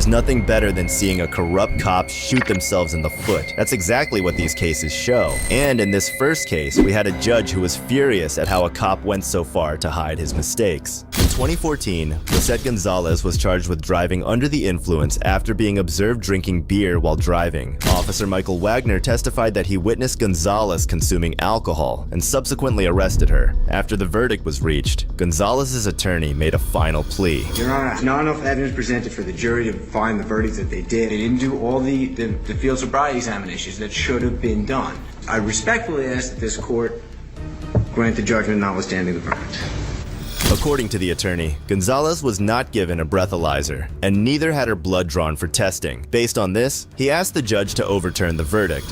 There's nothing better than seeing a corrupt cop shoot themselves in the foot. That's exactly what these cases show. And in this first case, we had a judge who was furious at how a cop went so far to hide his mistakes. In 2014, Lisette Gonzalez was charged with driving under the influence after being observed drinking beer while driving. Officer Michael Wagner testified that he witnessed Gonzalez consuming alcohol and subsequently arrested her. After the verdict was reached, Gonzalez's attorney made a final plea. Your Honor, not enough evidence presented for the jury to find the verdict that they did. They didn't do all the field sobriety examinations that should have been done. I respectfully ask that this court grant the judgment notwithstanding the verdict. According to the attorney, Gonzalez was not given a breathalyzer, and neither had her blood drawn for testing. Based on this, he asked the judge to overturn the verdict.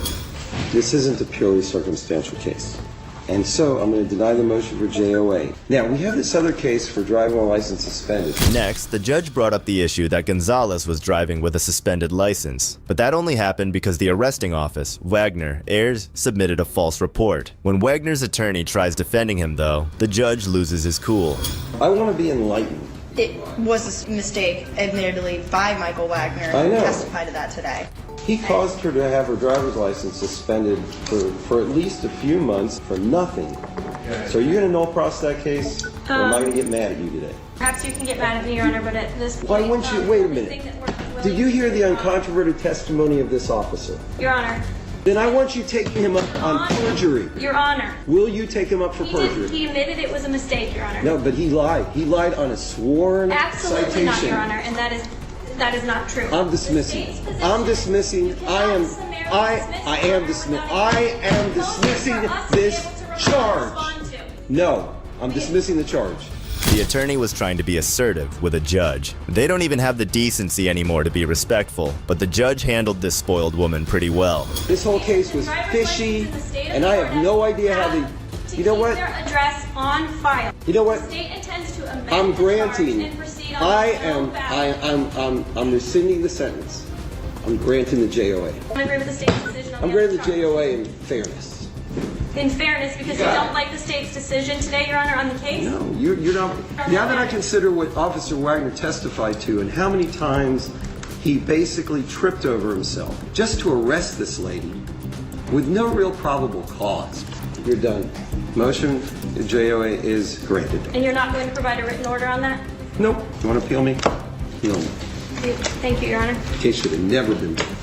This isn't a purely circumstantial case, and so I'm going to deny the motion for JOA. Now, we have this other case for driving while license suspended. Next, the judge brought up the issue that Gonzalez was driving with a suspended license, but that only happened because the arresting office, Wagner, Ayers, submitted a false report. When Wagner's attorney tries defending him, though, the judge loses his cool. I want to be enlightened. It was a mistake, admittedly, by Michael Wagner. I know. He testified to that today. He caused her to have her driver's license suspended for at least a few months for nothing. So are you going to null process that case, or am I going to get mad at you today? Perhaps you can get mad at me, Your Honor, but at this point... Why wouldn't you? Wait a minute. Did you hear the uncontroverted testimony of this officer? Your Honor. Then I want you taking him up on perjury. Your Honor. Will you take him up for perjury? He admitted it was a mistake, Your Honor. No, but he lied. He lied on a sworn Absolutely citation. not, Your Honor, and that is not true. I'm dismissing. I am dismissing this charge. No, I'm dismissing the charge. The attorney was trying to be assertive with a judge. They don't even have the decency anymore to be respectful, but the judge handled this spoiled woman pretty well. This whole case was fishy, and I have no idea how they... You know what? Their address on file. You know what? The state intends to amend I'm the charge granting. and proceed on I'm rescinding the sentence. I'm granting the JOA. I agree with the state's decision on I'm the granting other the charge. JOA in fairness. In fairness, because you don't like the state's decision today, Your Honor, on the case? No, you're not. Now that I consider what Officer Wagner testified to and how many times he basically tripped over himself just to arrest this lady with no real probable cause. You're done. Motion JOA is granted. And you're not going to provide a written order on that? Nope. You want to appeal me? Appeal me. Thank you, Your Honor. The case should have never been done.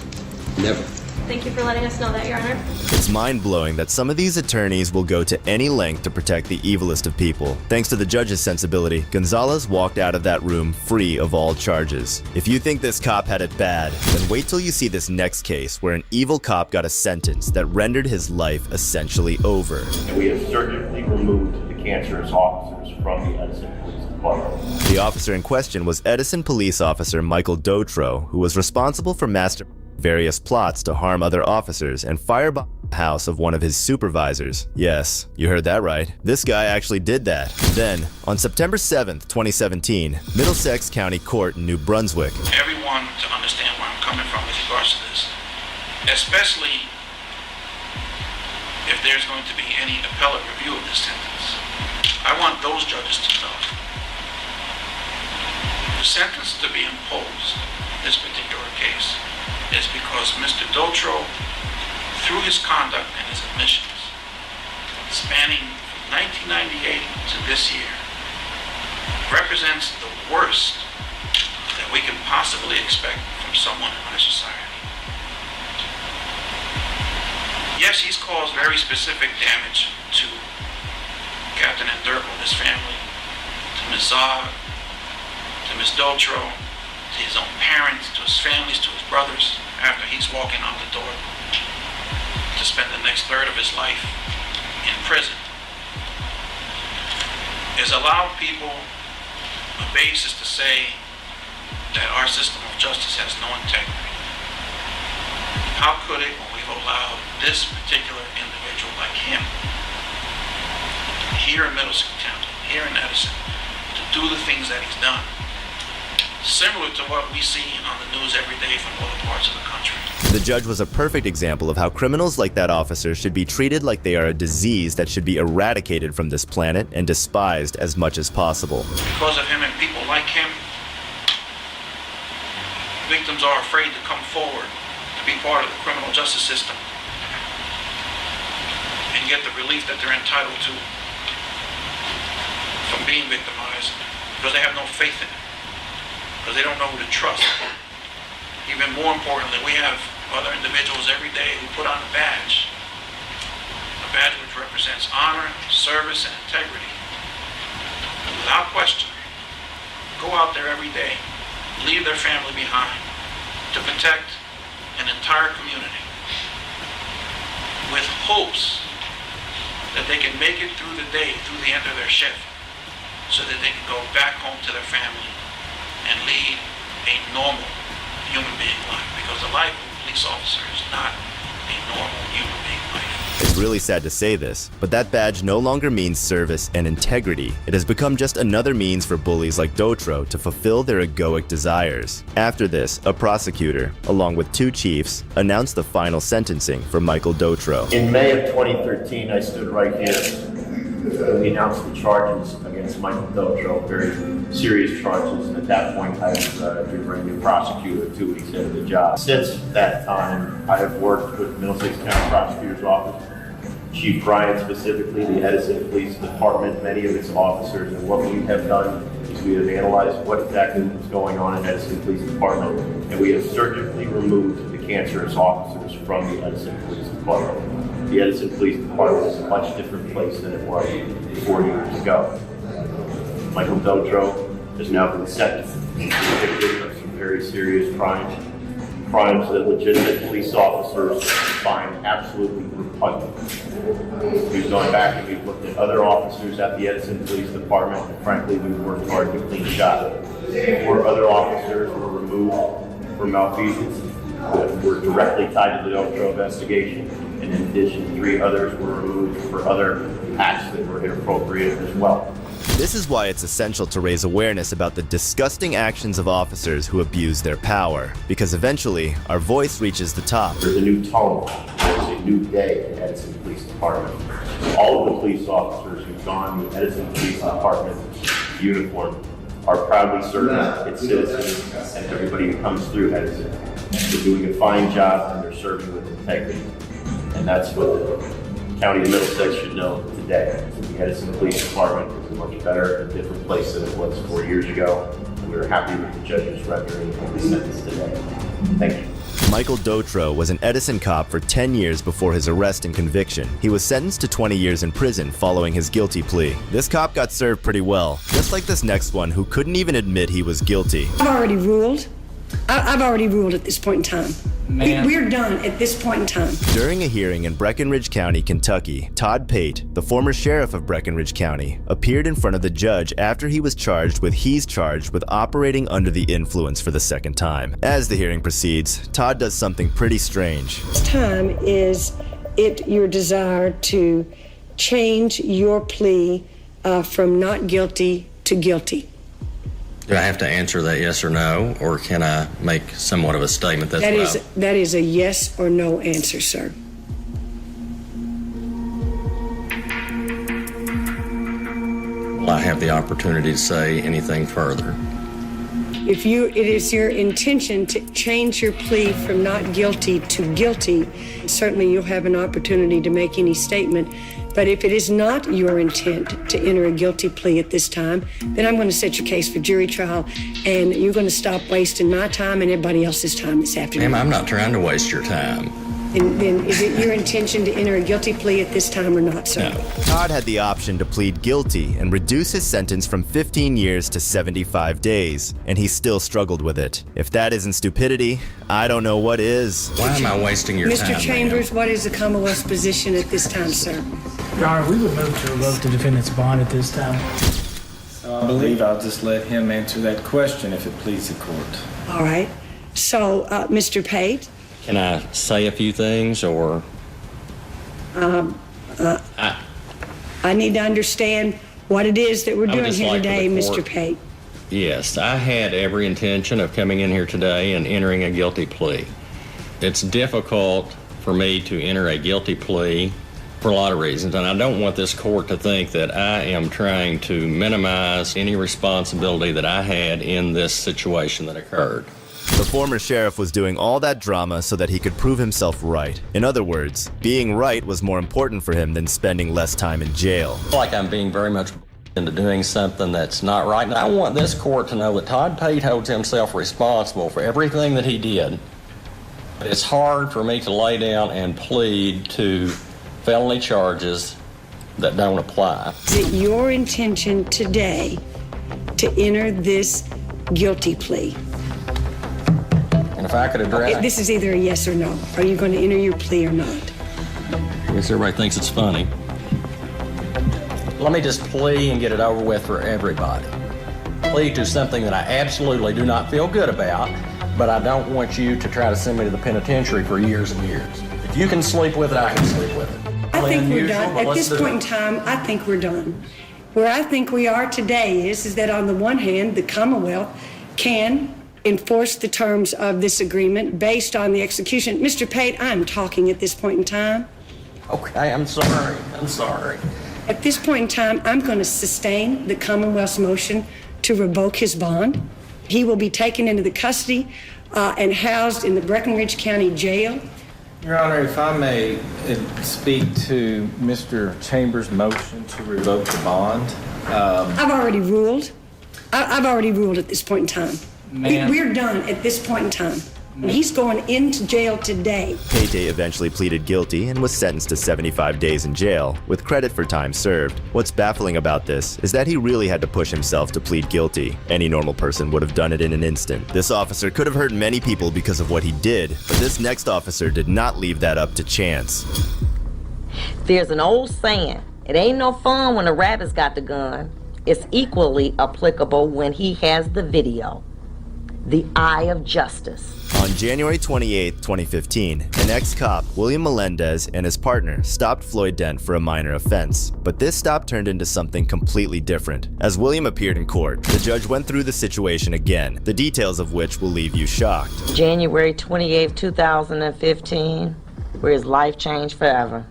Never. Thank you for letting us know that, Your Honor. It's mind-blowing that some of these attorneys will go to any length to protect the evilest of people. Thanks to the judge's sensibility, Gonzalez walked out of that room free of all charges. If you think this cop had it bad, then wait till you see this next case where an evil cop got a sentence that rendered his life essentially over. We have surgically removed the cancerous officers from the Edison Police Department. The officer in question was Edison Police Officer Michael Dotro, who was responsible for mastering various plots to harm other officers and firebomb the house of one of his supervisors. Yes, you heard that right. This guy actually did that. Then, on September 7th, 2017, Middlesex County Court in New Brunswick. Everyone to understand where I'm coming from with regards to this, especially if there's going to be any appellate review of this sentence. I want those judges to know the sentence to be imposed in this particular case is because Mr. Dotro, through his conduct and his admissions, spanning from 1998 to this year, represents the worst that we can possibly expect from someone in our society. Yes, he's caused very specific damage to Captain Enderble and his family, to Ms. Zog, to Ms. Dotro, to his own parents, to his families, to his brothers, after he's walking out the door to spend the next third of his life in prison, is allowed people a basis to say that our system of justice has no integrity. How could it when we've allowed this particular individual like him here in Middlesex County, here in Edison, to do the things that he's done? Similar to what we see on the news every day from other parts of the country. The judge was a perfect example of how criminals like that officer should be treated like they are a disease that should be eradicated from this planet and despised as much as possible. Because of him and people like him, victims are afraid to come forward to be part of the criminal justice system and get the relief that they're entitled to from being victimized, because they have no faith in it, because they don't know who to trust. Even more importantly, we have other individuals every day who put on a badge which represents honor, service, and integrity. And without question, go out there every day, leave their family behind to protect an entire community with hopes that they can make it through the day, through the end of their shift, so that they can go back home to their family and lead a normal human being life. Because the life of a police officer is not a normal human being life. It's really sad to say this, but that badge no longer means service and integrity. It has become just another means for bullies like Dotro to fulfill their egoic desires. After this, a prosecutor, along with 2 chiefs, announced the final sentencing for Michael Dotro. In May of 2013, I stood right here. We announced the charges against Michael Dotro, very serious charges. And at that point, I was a brand new prosecutor, too, and he said the job. Since that time, I have worked with Middlesex County Prosecutor's Office, Chief Bryant specifically, the Edison Police Department, many of its officers, and what we have done is we have analyzed what exactly was going on in Edison Police Department, and we have surgically removed the cancerous officers from the Edison Police Department. The Edison Police Department is a much different place than it was 4 years ago. Michael Dotro has now been sentenced and convicted of some very serious crimes that legitimate police officers find absolutely repugnant. We've gone back and we've looked at other officers at the Edison Police Department, and frankly, we've worked hard to clean shot. 4 other officers were removed for malfeasance that were directly tied to the Dotro investigation, and in addition, 3 others were removed for other acts that were inappropriate as well. This is why it's essential to raise awareness about the disgusting actions of officers who abuse their power, because eventually, our voice reaches the top. There's a new tone, there's a new day in Edison Police Department. All of the police officers who've gone to Edison Police Department uniform are proudly serving its citizens and everybody who comes through Edison. They're doing a fine job and they're serving with integrity. And that's what the County of Middlesex should know today. The Edison Police Department is a much better and different place than it was 4 years ago. And we're happy with the judge's rendering of the sentence today. Thank you. Michael Dotro was an Edison cop for 10 years before his arrest and conviction. He was sentenced to 20 years in prison following his guilty plea. This cop got served pretty well, just like this next one who couldn't even admit he was guilty. I've already ruled. I've already ruled at this point in time. We're done at this point in time. During a hearing in Breckinridge County, Kentucky, Todd Pate, the former sheriff of Breckinridge County, appeared in front of the judge after he's charged with operating under the influence for the second time. As the hearing proceeds, Todd does something pretty strange. This time is it your desire to change your plea from not guilty to guilty? Do I have to answer that yes or no, or can I make somewhat of a statement? That is a yes or no answer, sir. Will I have the opportunity to say anything further? If it is your intention to change your plea from not guilty to guilty, certainly you'll have an opportunity to make any statement. But if it is not your intent to enter a guilty plea at this time, then I'm going to set your case for jury trial, and you're going to stop wasting my time and everybody else's time this afternoon. Ma'am, I'm not trying to waste your time. Then is it your intention to enter a guilty plea at this time or not, sir? No. Todd had the option to plead guilty and reduce his sentence from 15 years to 75 days, and he still struggled with it. If that isn't stupidity, I don't know what is. Why am I wasting your time, Mr. Chambers, what is the Commonwealth's position at this time, sir? Your Honor, we would move to revoke the defendant's bond at this time. I believe I'll just let him answer that question if it pleases the court. All right. So, Mr. Pate? Can I say a few things, or? I need to understand what it is that we're doing here today, Mr. Pate. Yes, I had every intention of coming in here today and entering a guilty plea. It's difficult for me to enter a guilty plea for a lot of reasons, and I don't want this court to think that I am trying to minimize any responsibility that I had in this situation that occurred. The former sheriff was doing all that drama so that he could prove himself right. In other words, being right was more important for him than spending less time in jail. I feel like I'm being very much into doing something that's not right. And I want this court to know that Todd Tate holds himself responsible for everything that he did. It's hard for me to lay down and plead to felony charges that don't apply. Is it your intention today to enter this guilty plea? And if I could address... This is either a yes or no. Are you going to enter your plea or not? I guess everybody thinks it's funny. Let me just plea and get it over with for everybody. Plead to something that I absolutely do not feel good about, but I don't want you to try to send me to the penitentiary for years and years. If you can sleep with it, I can sleep with it. I think we're done. At this point in time, I think we're done. Where I think we are today is that on the one hand, the Commonwealth can enforce the terms of this agreement based on the execution. Mr. Pate, I'm talking at this point in time. Okay, I'm sorry. I'm sorry. At this point in time, I'm going to sustain the Commonwealth's motion to revoke his bond. He will be taken into the custody and housed in the Breckinridge County Jail. Your Honor, if I may speak to Mr. Chambers' motion to revoke the bond. I've already ruled. I've already ruled at this point in time. We're done at this point in time. He's going into jail today. Pate eventually pleaded guilty and was sentenced to 75 days in jail, with credit for time served. What's baffling about this is that he really had to push himself to plead guilty. Any normal person would have done it in an instant. This officer could have hurt many people because of what he did, but this next officer did not leave that up to chance. There's an old saying, it ain't no fun when a rabbit's got the gun. It's equally applicable when he has the video. The eye of justice. On January 28, 2015, an ex-cop, William Melendez, and his partner stopped Floyd Dent for a minor offense. But this stop turned into something completely different. As William appeared in court, the judge went through the situation again, the details of which will leave you shocked. January 28, 2015, where his life changed forever.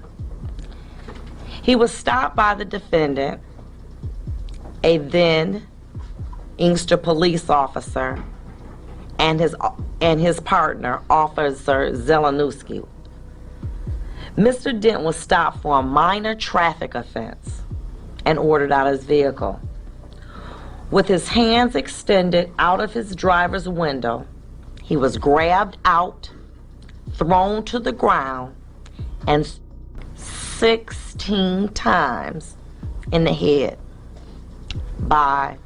He was stopped by the defendant, a then Inkster police officer, and his partner, Officer Zelenowski. Mr. Dent was stopped for a minor traffic offense and ordered out of his vehicle. With his hands extended out of his driver's window, he was grabbed out, thrown to the ground, and 16 times in the head by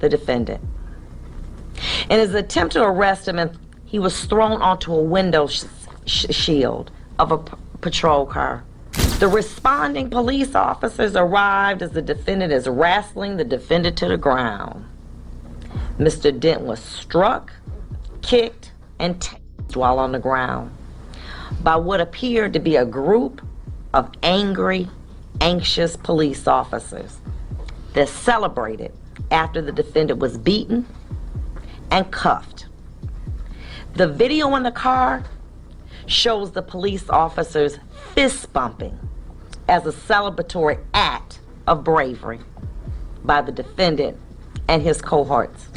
the defendant. In his attempt to arrest him, he was thrown onto a window shield of a patrol car. The responding police officers arrived as the defendant is wrestling the defendant to the ground. Mr. Dent was struck, kicked, and tased while on the ground by what appeared to be a group of angry, anxious police officers that celebrated after the defendant was beaten and cuffed. The video in the car shows the police officers fist bumping as a celebratory act of bravery by the defendant and his cohorts.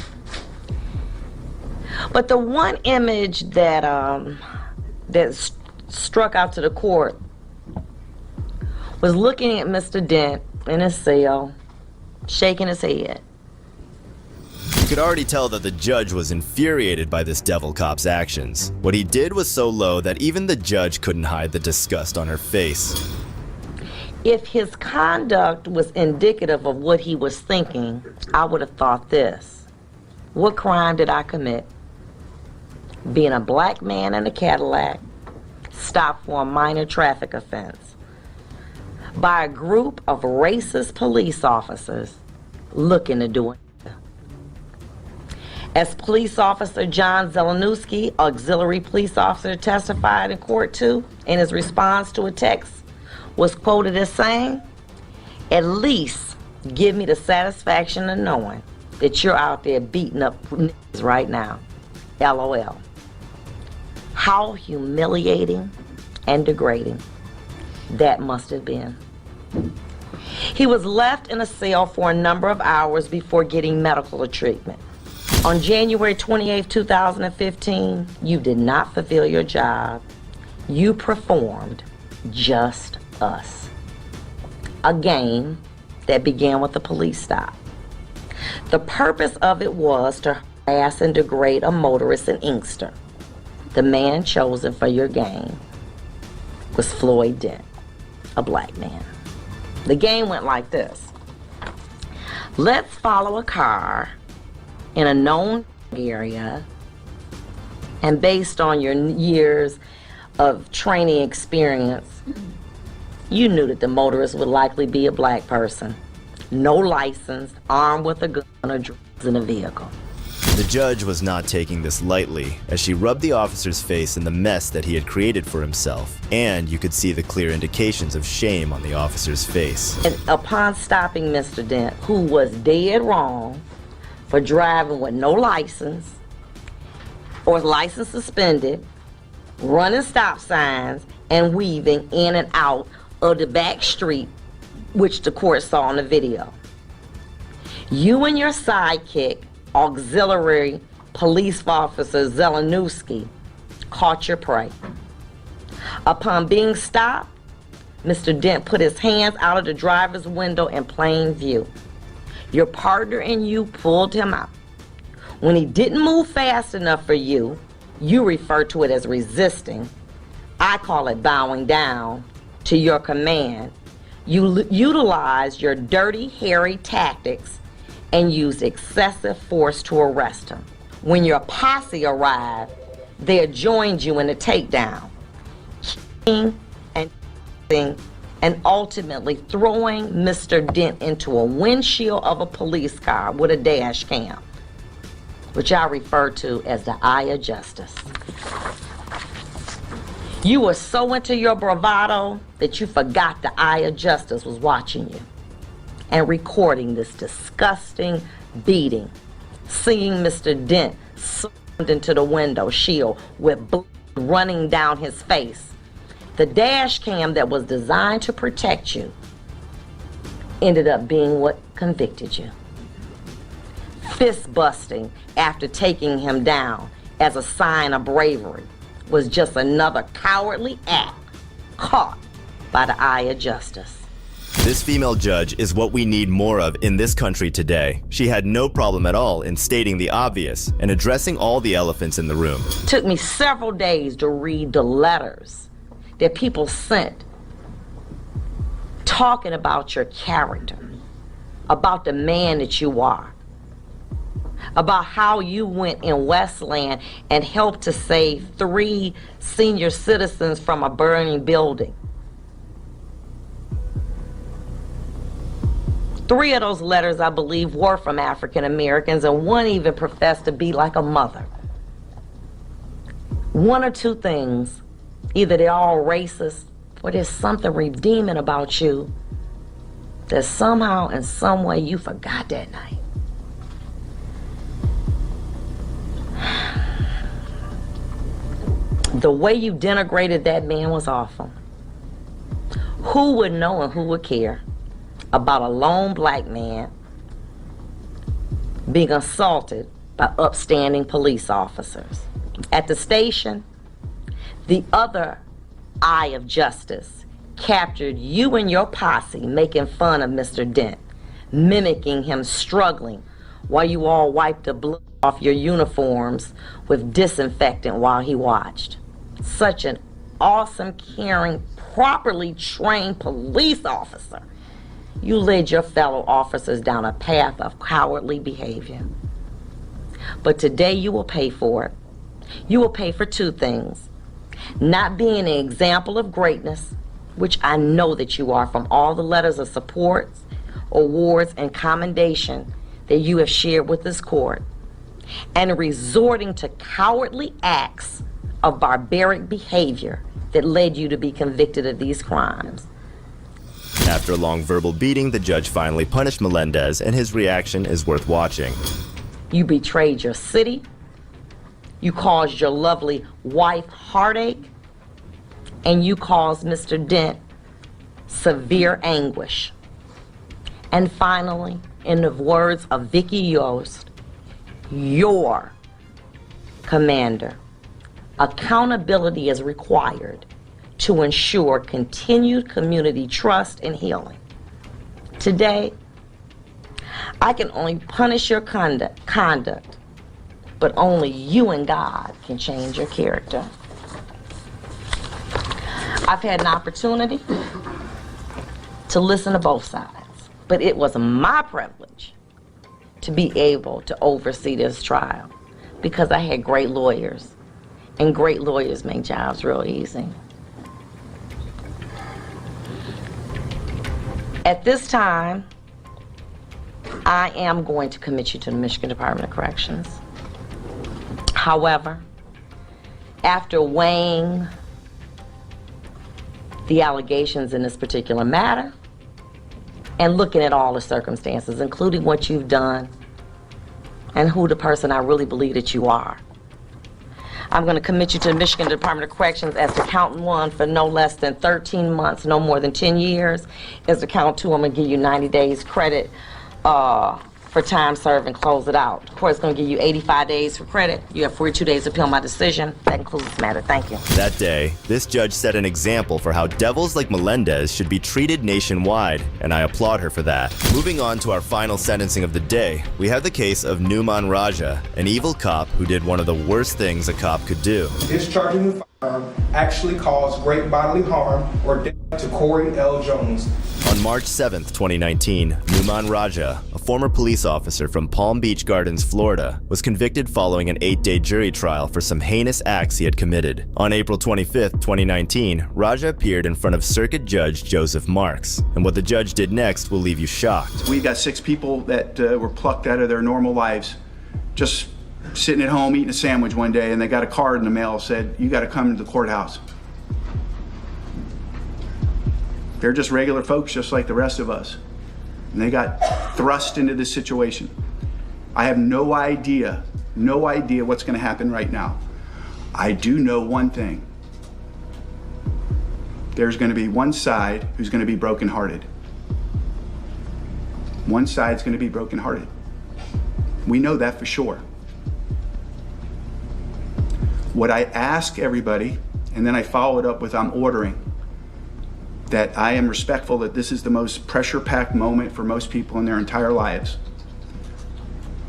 But the one image that struck out to the court was looking at Mr. Dent in his cell, shaking his head. You could already tell that the judge was infuriated by this devil cop's actions. What he did was so low that even the judge couldn't hide the disgust on her face. If his conduct was indicative of what he was thinking, I would have thought this. What crime did I commit? Being a black man in a Cadillac, stopped for a minor traffic offense by a group of racist police officers looking to do it. As Police Officer John Zelenowski, auxiliary police officer, testified in court too, in his response to a text, was quoted as saying, "At least give me the satisfaction of knowing that you're out there beating up niggas right now. LOL. How humiliating and degrading that must have been." He was left in a cell for a number of hours before getting medical treatment. On January 28, 2015, you did not fulfill your job. You performed Just Us, a game that began with a police stop. The purpose of it was to harass and degrade a motorist in Inkster. The man chosen for your game was Floyd Dent, a black man. The game went like this. Let's follow a car in a known area, and based on your years of training experience, you knew that the motorist would likely be a black person, no license, armed with a gun or drugs in a vehicle. The judge was not taking this lightly, as she rubbed the officer's face in the mess that he had created for himself, and you could see the clear indications of shame on the officer's face. And upon stopping Mr. Dent, who was dead wrong for driving with no license or license suspended, running stop signs, and weaving in and out of the back street, which the court saw on the video, you and your sidekick, auxiliary police officer Zelenowski, caught your prey. Upon being stopped, Mr. Dent put his hands out of the driver's window in plain view. Your partner and you pulled him out. When he didn't move fast enough for you, you refer to it as resisting. I call it bowing down to your command. You utilized your dirty, hairy tactics and used excessive force to arrest him. When your posse arrived, they joined you in the takedown, kicking and ultimately throwing Mr. Dent into a windshield of a police car with a dash cam, which I refer to as the eye of justice. You were so into your bravado that you forgot the eye of justice was watching you and recording this disgusting beating, seeing Mr. Dent slammed into the window shield with blood running down his face. The dash cam that was designed to protect you ended up being what convicted you. Fist busting after taking him down as a sign of bravery was just another cowardly act caught by the eye of justice. This female judge is what we need more of in this country today. She had no problem at all in stating the obvious and addressing all the elephants in the room. It took me several days to read the letters that people sent talking about your character, about the man that you are, about how you went in Westland and helped to save 3 senior citizens from a burning building. 3 of those letters, I believe, were from African Americans, and 1 even professed to be like a mother. 1 or 2 things, either they're all racist or there's something redeeming about you that somehow in some way you forgot that night. The way you denigrated that man was awful. Who would know and who would care about a lone black man being assaulted by upstanding police officers? At the station, the other eye of justice captured you and your posse making fun of Mr. Dent, mimicking him struggling while you all wiped the blood off your uniforms with disinfectant while he watched. Such an awesome, caring, properly trained police officer. You led your fellow officers down a path of cowardly behavior. But today you will pay for it. You will pay for 2 things. Not being an example of greatness, which I know that you are from all the letters of support, awards, and commendation that you have shared with this court, and resorting to cowardly acts of barbaric behavior that led you to be convicted of these crimes. After a long verbal beating, the judge finally punished Melendez, and his reaction is worth watching. You betrayed your city. You caused your lovely wife heartache. And you caused Mr. Dent severe anguish. And finally, in the words of Vicki Yost, your commander. Accountability is required to ensure continued community trust and healing. Today, I can only punish your conduct, but only you and God can change your character. I've had an opportunity to listen to both sides, but it was my privilege to be able to oversee this trial because I had great lawyers, and great lawyers make jobs real easy. At this time, I am going to commit you to the Michigan Department of Corrections. However, after weighing the allegations in this particular matter and looking at all the circumstances, including what you've done and who the person I really believe that you are, I'm going to commit you to the Michigan Department of Corrections as to count 1 for no less than 13 months, no more than 10 years. As to count 2, I'm going to give you 90 days credit for time served and close it out. The court's going to give you 85 days for credit. You have 42 days to appeal my decision. That concludes this matter. Thank you. That day, this judge set an example for how devils like Melendez should be treated nationwide, and I applaud her for that. Moving on to our final sentencing of the day, we have the case of Numan Raja, an evil cop who did one of the worst things a cop could do. Discharging the firearm actually caused great bodily harm or death to Corey L. Jones. On March 7th, 2019, Numan Raja, a former police officer from Palm Beach Gardens, Florida, was convicted following an 8-day jury trial for some heinous acts he had committed. On April 25th, 2019, Raja appeared in front of Circuit Judge Joseph Marks, and what the judge did next will leave you shocked. We got 6 people that were plucked out of their normal lives, just sitting at home eating a sandwich one day, and they got a card in the mail that said, "You got to come to the courthouse." They're just regular folks just like the rest of us. And they got thrust into this situation. I have no idea what's gonna happen right now. I do know one thing. There's gonna be one side who's gonna be brokenhearted. One side's gonna be brokenhearted. We know that for sure. What I ask everybody, and then I follow it up with I'm ordering, that I am respectful that this is the most pressure-packed moment for most people in their entire lives.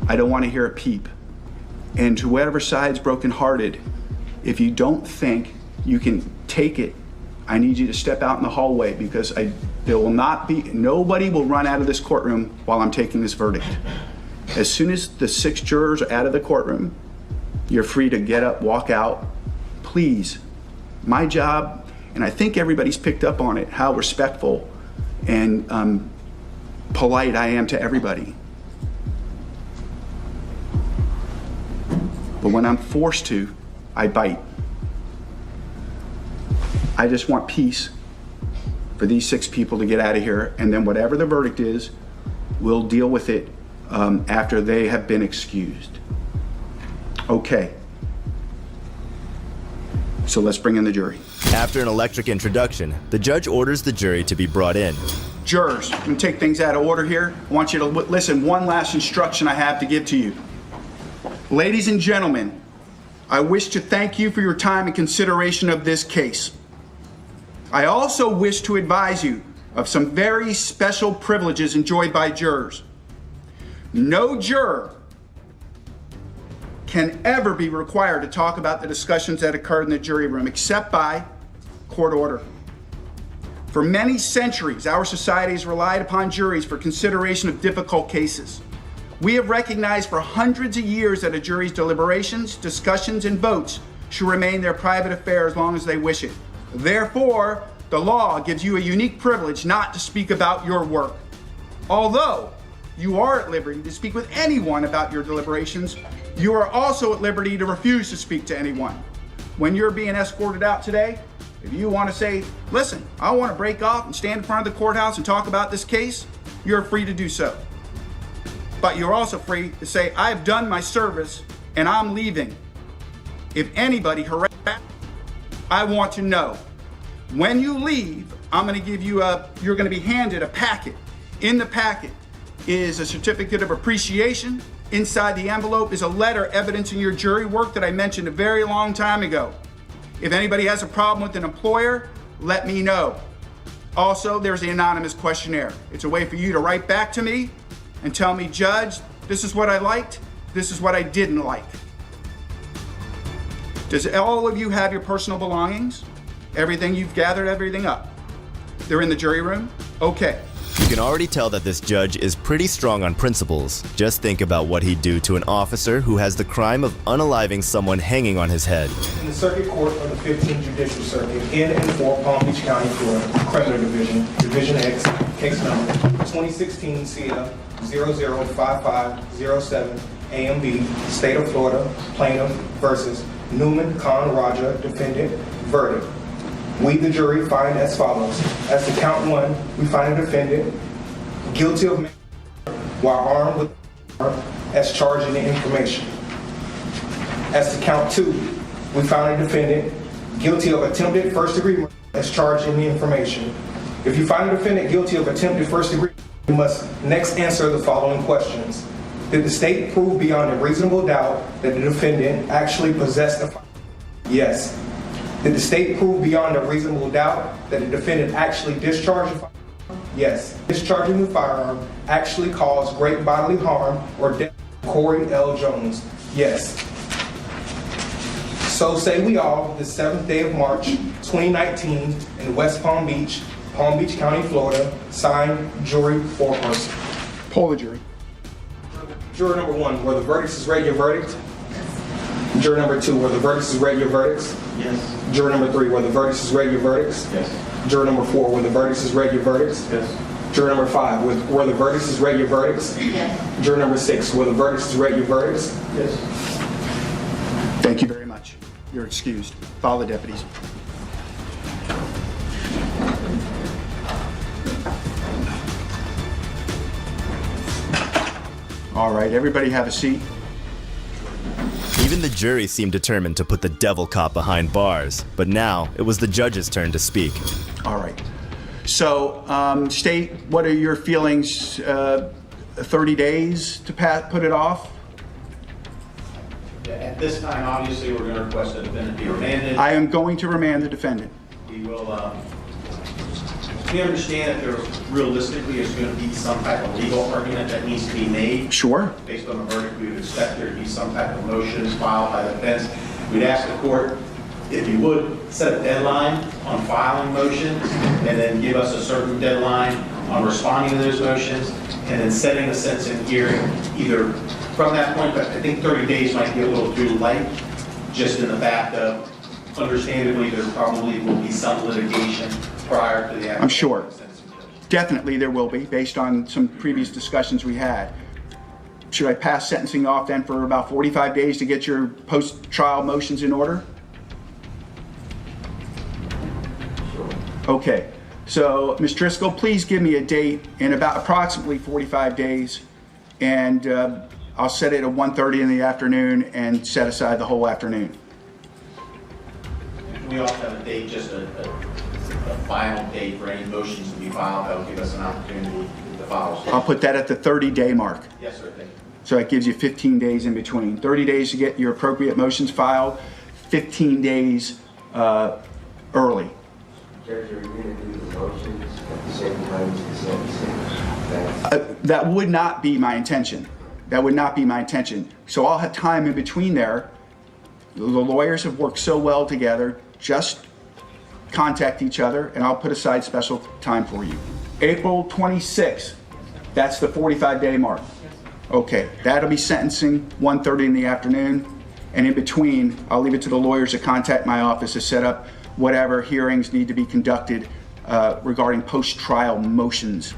I don't want to hear a peep. And to whatever side's brokenhearted, if you don't think you can take it, I need you to step out in the hallway because nobody will run out of this courtroom while I'm taking this verdict. As soon as the 6 jurors are out of the courtroom, you're free to get up, walk out. Please, my job, and I think everybody's picked up on it, how respectful and polite I am to everybody. But when I'm forced to, I bite. I just want peace for these 6 people to get out of here, and then whatever the verdict is, we'll deal with it after they have been excused. Okay. So let's bring in the jury. After an electric introduction, the judge orders the jury to be brought in. Jurors, I'm gonna take things out of order here. I want you to listen, one last instruction I have to give to you. Ladies and gentlemen, I wish to thank you for your time and consideration of this case. I also wish to advise you of some very special privileges enjoyed by jurors. No juror can ever be required to talk about the discussions that occurred in the jury room except by court order. For many centuries, our society has relied upon juries for consideration of difficult cases. We have recognized for hundreds of years that a jury's deliberations, discussions, and votes should remain their private affair as long as they wish it. Therefore, the law gives you a unique privilege not to speak about your work. Although you are at liberty to speak with anyone about your deliberations, you are also at liberty to refuse to speak to anyone. When you're being escorted out today, if you want to say, listen, I want to break off and stand in front of the courthouse and talk about this case, you're free to do so. But you're also free to say, I have done my service and I'm leaving. If anybody harasses, I want to know. When you leave, I'm going to give you you're going to be handed a packet. In the packet is a certificate of appreciation Inside the envelope is a letter evidencing your jury work that I mentioned a very long time ago. If anybody has a problem with an employer, let me know. Also, there's the anonymous questionnaire. It's a way for you to write back to me and tell me, Judge, this is what I liked, this is what I didn't like. Does all of you have your personal belongings? Everything you've gathered, everything up? They're in the jury room? Okay. You can already tell that this judge is pretty strong on principles. Just think about what he'd do to an officer who has the crime of unaliving someone hanging on his head. In the Circuit Court of the 15th Judicial Circuit, in and for Palm Beach County, Florida, Criminal Division, Division X, case number 2016 CF 005507 AMB, State of Florida, plaintiff versus Newman Khan Raja, defendant, verdict. We, the jury, find as follows. As to count one, we find a defendant guilty of murder while armed with as charged in the information. As to count two, we found a defendant guilty of attempted first-degree murder as charged in the information. If you find a defendant guilty of attempted first-degree murder, you must next answer the following questions. Did the state prove beyond a reasonable doubt that the defendant actually possessed a firearm? Yes. Did the state prove beyond a reasonable doubt that the defendant actually discharged a firearm? Yes. Discharging the firearm actually caused great bodily harm or death to Corey L. Jones? Yes. So say we all, the 7th day of March, 2019, in West Palm Beach, County, Florida, signed, jury, 4-person. Poll the jury. Juror number 1, were the verdicts is read your verdict? Juror number 2, were the verdicts is read your verdicts? Yes. Juror number 3, were the verdicts is read your verdicts? Yes. Juror number 4, were the verdicts is read your verdicts? Yes. Juror number 5, were the verdicts is read your verdicts? Yes. Juror number 6, were the verdicts is read your verdicts? Yes. Thank you very much. You're excused. Follow the deputies. All right, everybody have a seat. Even the jury seemed determined to put the devil cop behind bars, but now it was the judge's turn to speak. All right. So, State, what are your feelings? 30 days to put it off? At this time, obviously, we're going to request the defendant be remanded. I am going to remand the defendant. We will, we understand that there realistically is going to be some type of legal argument that needs to be made. Sure. Based on the verdict, we would expect there to be some type of motions filed by the defense. We'd ask the court, if you would, set a deadline on filing motions and then give us a certain deadline on responding to those motions and then setting a sentencing hearing either from that point, but I think 30 days might be a little too light, just in the fact of, understandably, there probably will be some litigation prior to the actual. I'm sure. Definitely there will be, based on some previous discussions we had. Should I pass sentencing off then for about 45 days to get your post-trial motions in order? Okay. So, Ms. Driscoll, please give me a date in about approximately 45 days, and I'll set it at 1:30 in the afternoon and set aside the whole afternoon. We also have a date, just a final date for any motions to be filed that will give us an opportunity to file. I'll put that at the 30-day mark. Yes, sir. Thank you. So that gives you 15 days in between. 30 days to get your appropriate motions filed, 15 days early. Judge, are you going to do the motions at the same time as the sentencing? That would not be my intention. That would not be my intention. So I'll have time in between there. The lawyers have worked so well together. Just contact each other and I'll put aside special time for you. April 26th, that's the 45-day mark. Okay, that'll be sentencing, 1:30 in the afternoon. And in between, I'll leave it to the lawyers to contact my office to set up whatever hearings need to be conducted regarding post-trial motions.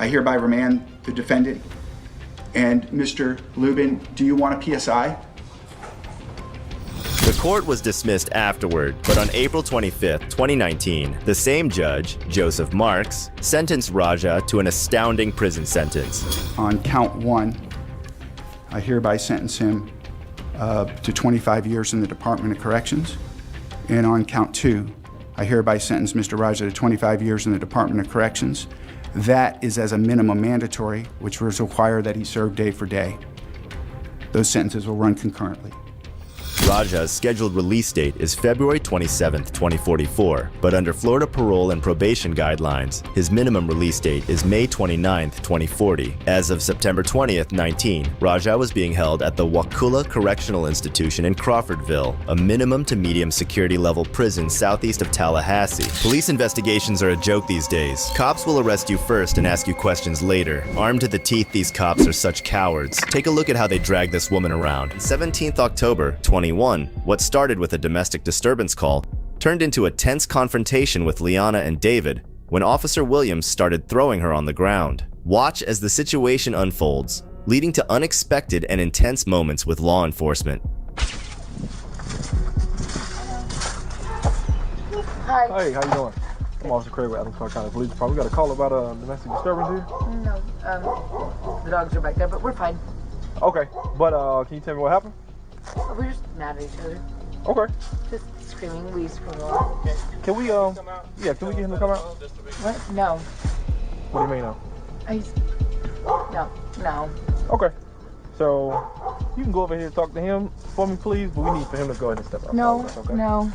I hereby remand the defendant. And Mr. Lubin, do you want a PSI? The court was dismissed afterward, but on April 25th, 2019, the same judge, Joseph Marks, sentenced Raja to an astounding prison sentence. On count 1, I hereby sentence him to 25 years in the Department of Corrections. And on count 2, I hereby sentence Mr. Raja to 25 years in the Department of Corrections. That is as a minimum mandatory, which was required that he serve day for day. Those sentences will run concurrently. Raja's scheduled release date is February 27, 2044, but under Florida parole and probation guidelines, his minimum release date is May 29, 2040. As of September 20th, 19, Raja was being held at the Wakulla Correctional Institution in Crawfordville, a minimum to medium security level prison southeast of Tallahassee. Police investigations are a joke these days. Cops will arrest you first and ask you questions later. Armed to the teeth, these cops are such cowards. Take a look at how they drag this woman around. 17th October, 21, what started with a domestic disturbance call turned into a tense confrontation with Liana and David when Officer Williams started throwing her on the ground. Watch as the situation unfolds, leading to unexpected and intense moments with law enforcement. Hi. Hey, how you doing? I'm Officer Craig with Adams County Police Department. We got a call about a domestic disturbance here? No, the dogs are back there, but we're fine. Okay, but can you tell me what happened? We're just mad at each other. Okay. Just screaming. We scream a lot. Can we, can we get him to come out? What? No. What do you mean no? No. Okay. So, you can go over here and talk to him for me, please, but we need for him to go ahead and step out. No.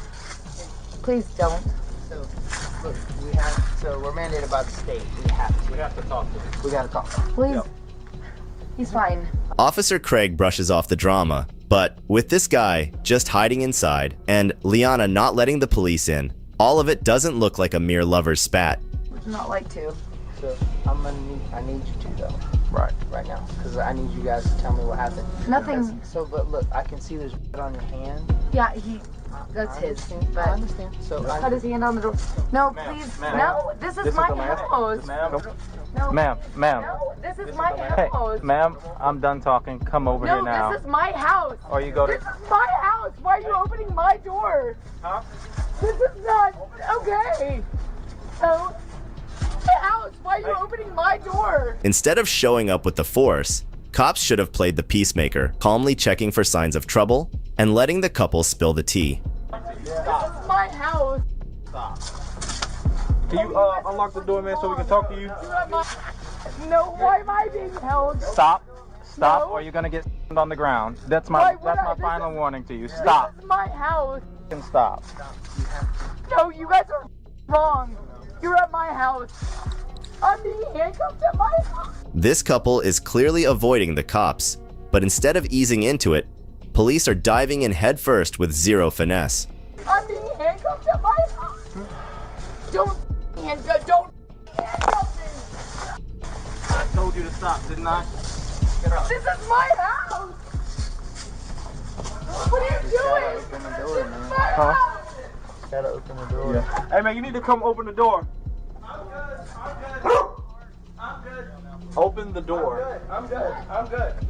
Please don't. So, look, we're mandated by the state. We have to talk to him. We gotta talk to him. Please. Yep. He's fine. Officer Craig brushes off the drama, but with this guy just hiding inside and Liana not letting the police in, all of it doesn't look like a mere lover's spat. Would not like to. So, I need you to though. Right now. Because I need you guys to tell me what happened. Nothing. So, but look, I can see there's blood on your hand. Yeah, that's his. But I understand. So, cut his hand on the door. No, please. No, this is my house. No. Ma'am. No, this is my house. Hey, ma'am, I'm done talking. Come over here now. No, this is my house. Or you go to... This is my house. Why are you opening my door? Huh? This is not okay. No. My house. Why are you opening my door? Instead of showing up with the force, cops should have played the peacemaker, calmly checking for signs of trouble and letting the couple spill the tea. This is my house. Stop. Can you unlock the door, man, so we can talk to you? No, why am I being held? Stop, No. or you're gonna get on the ground. That's my final warning to you. Stop. This is my house. And stop. No, you guys are wrong. You're at my house. I'm being handcuffed at my house. This couple is clearly avoiding the cops, but instead of easing into it, police are diving in headfirst with zero finesse. I'm being handcuffed at my house. Don't handcuff me. I told you to stop, didn't I? Get up. This is my house. What are you doing? Open the door, man. This is my house. Gotta open the door. Yeah. Hey, man, you need to come open the door. I'm good. Open the door. I'm good.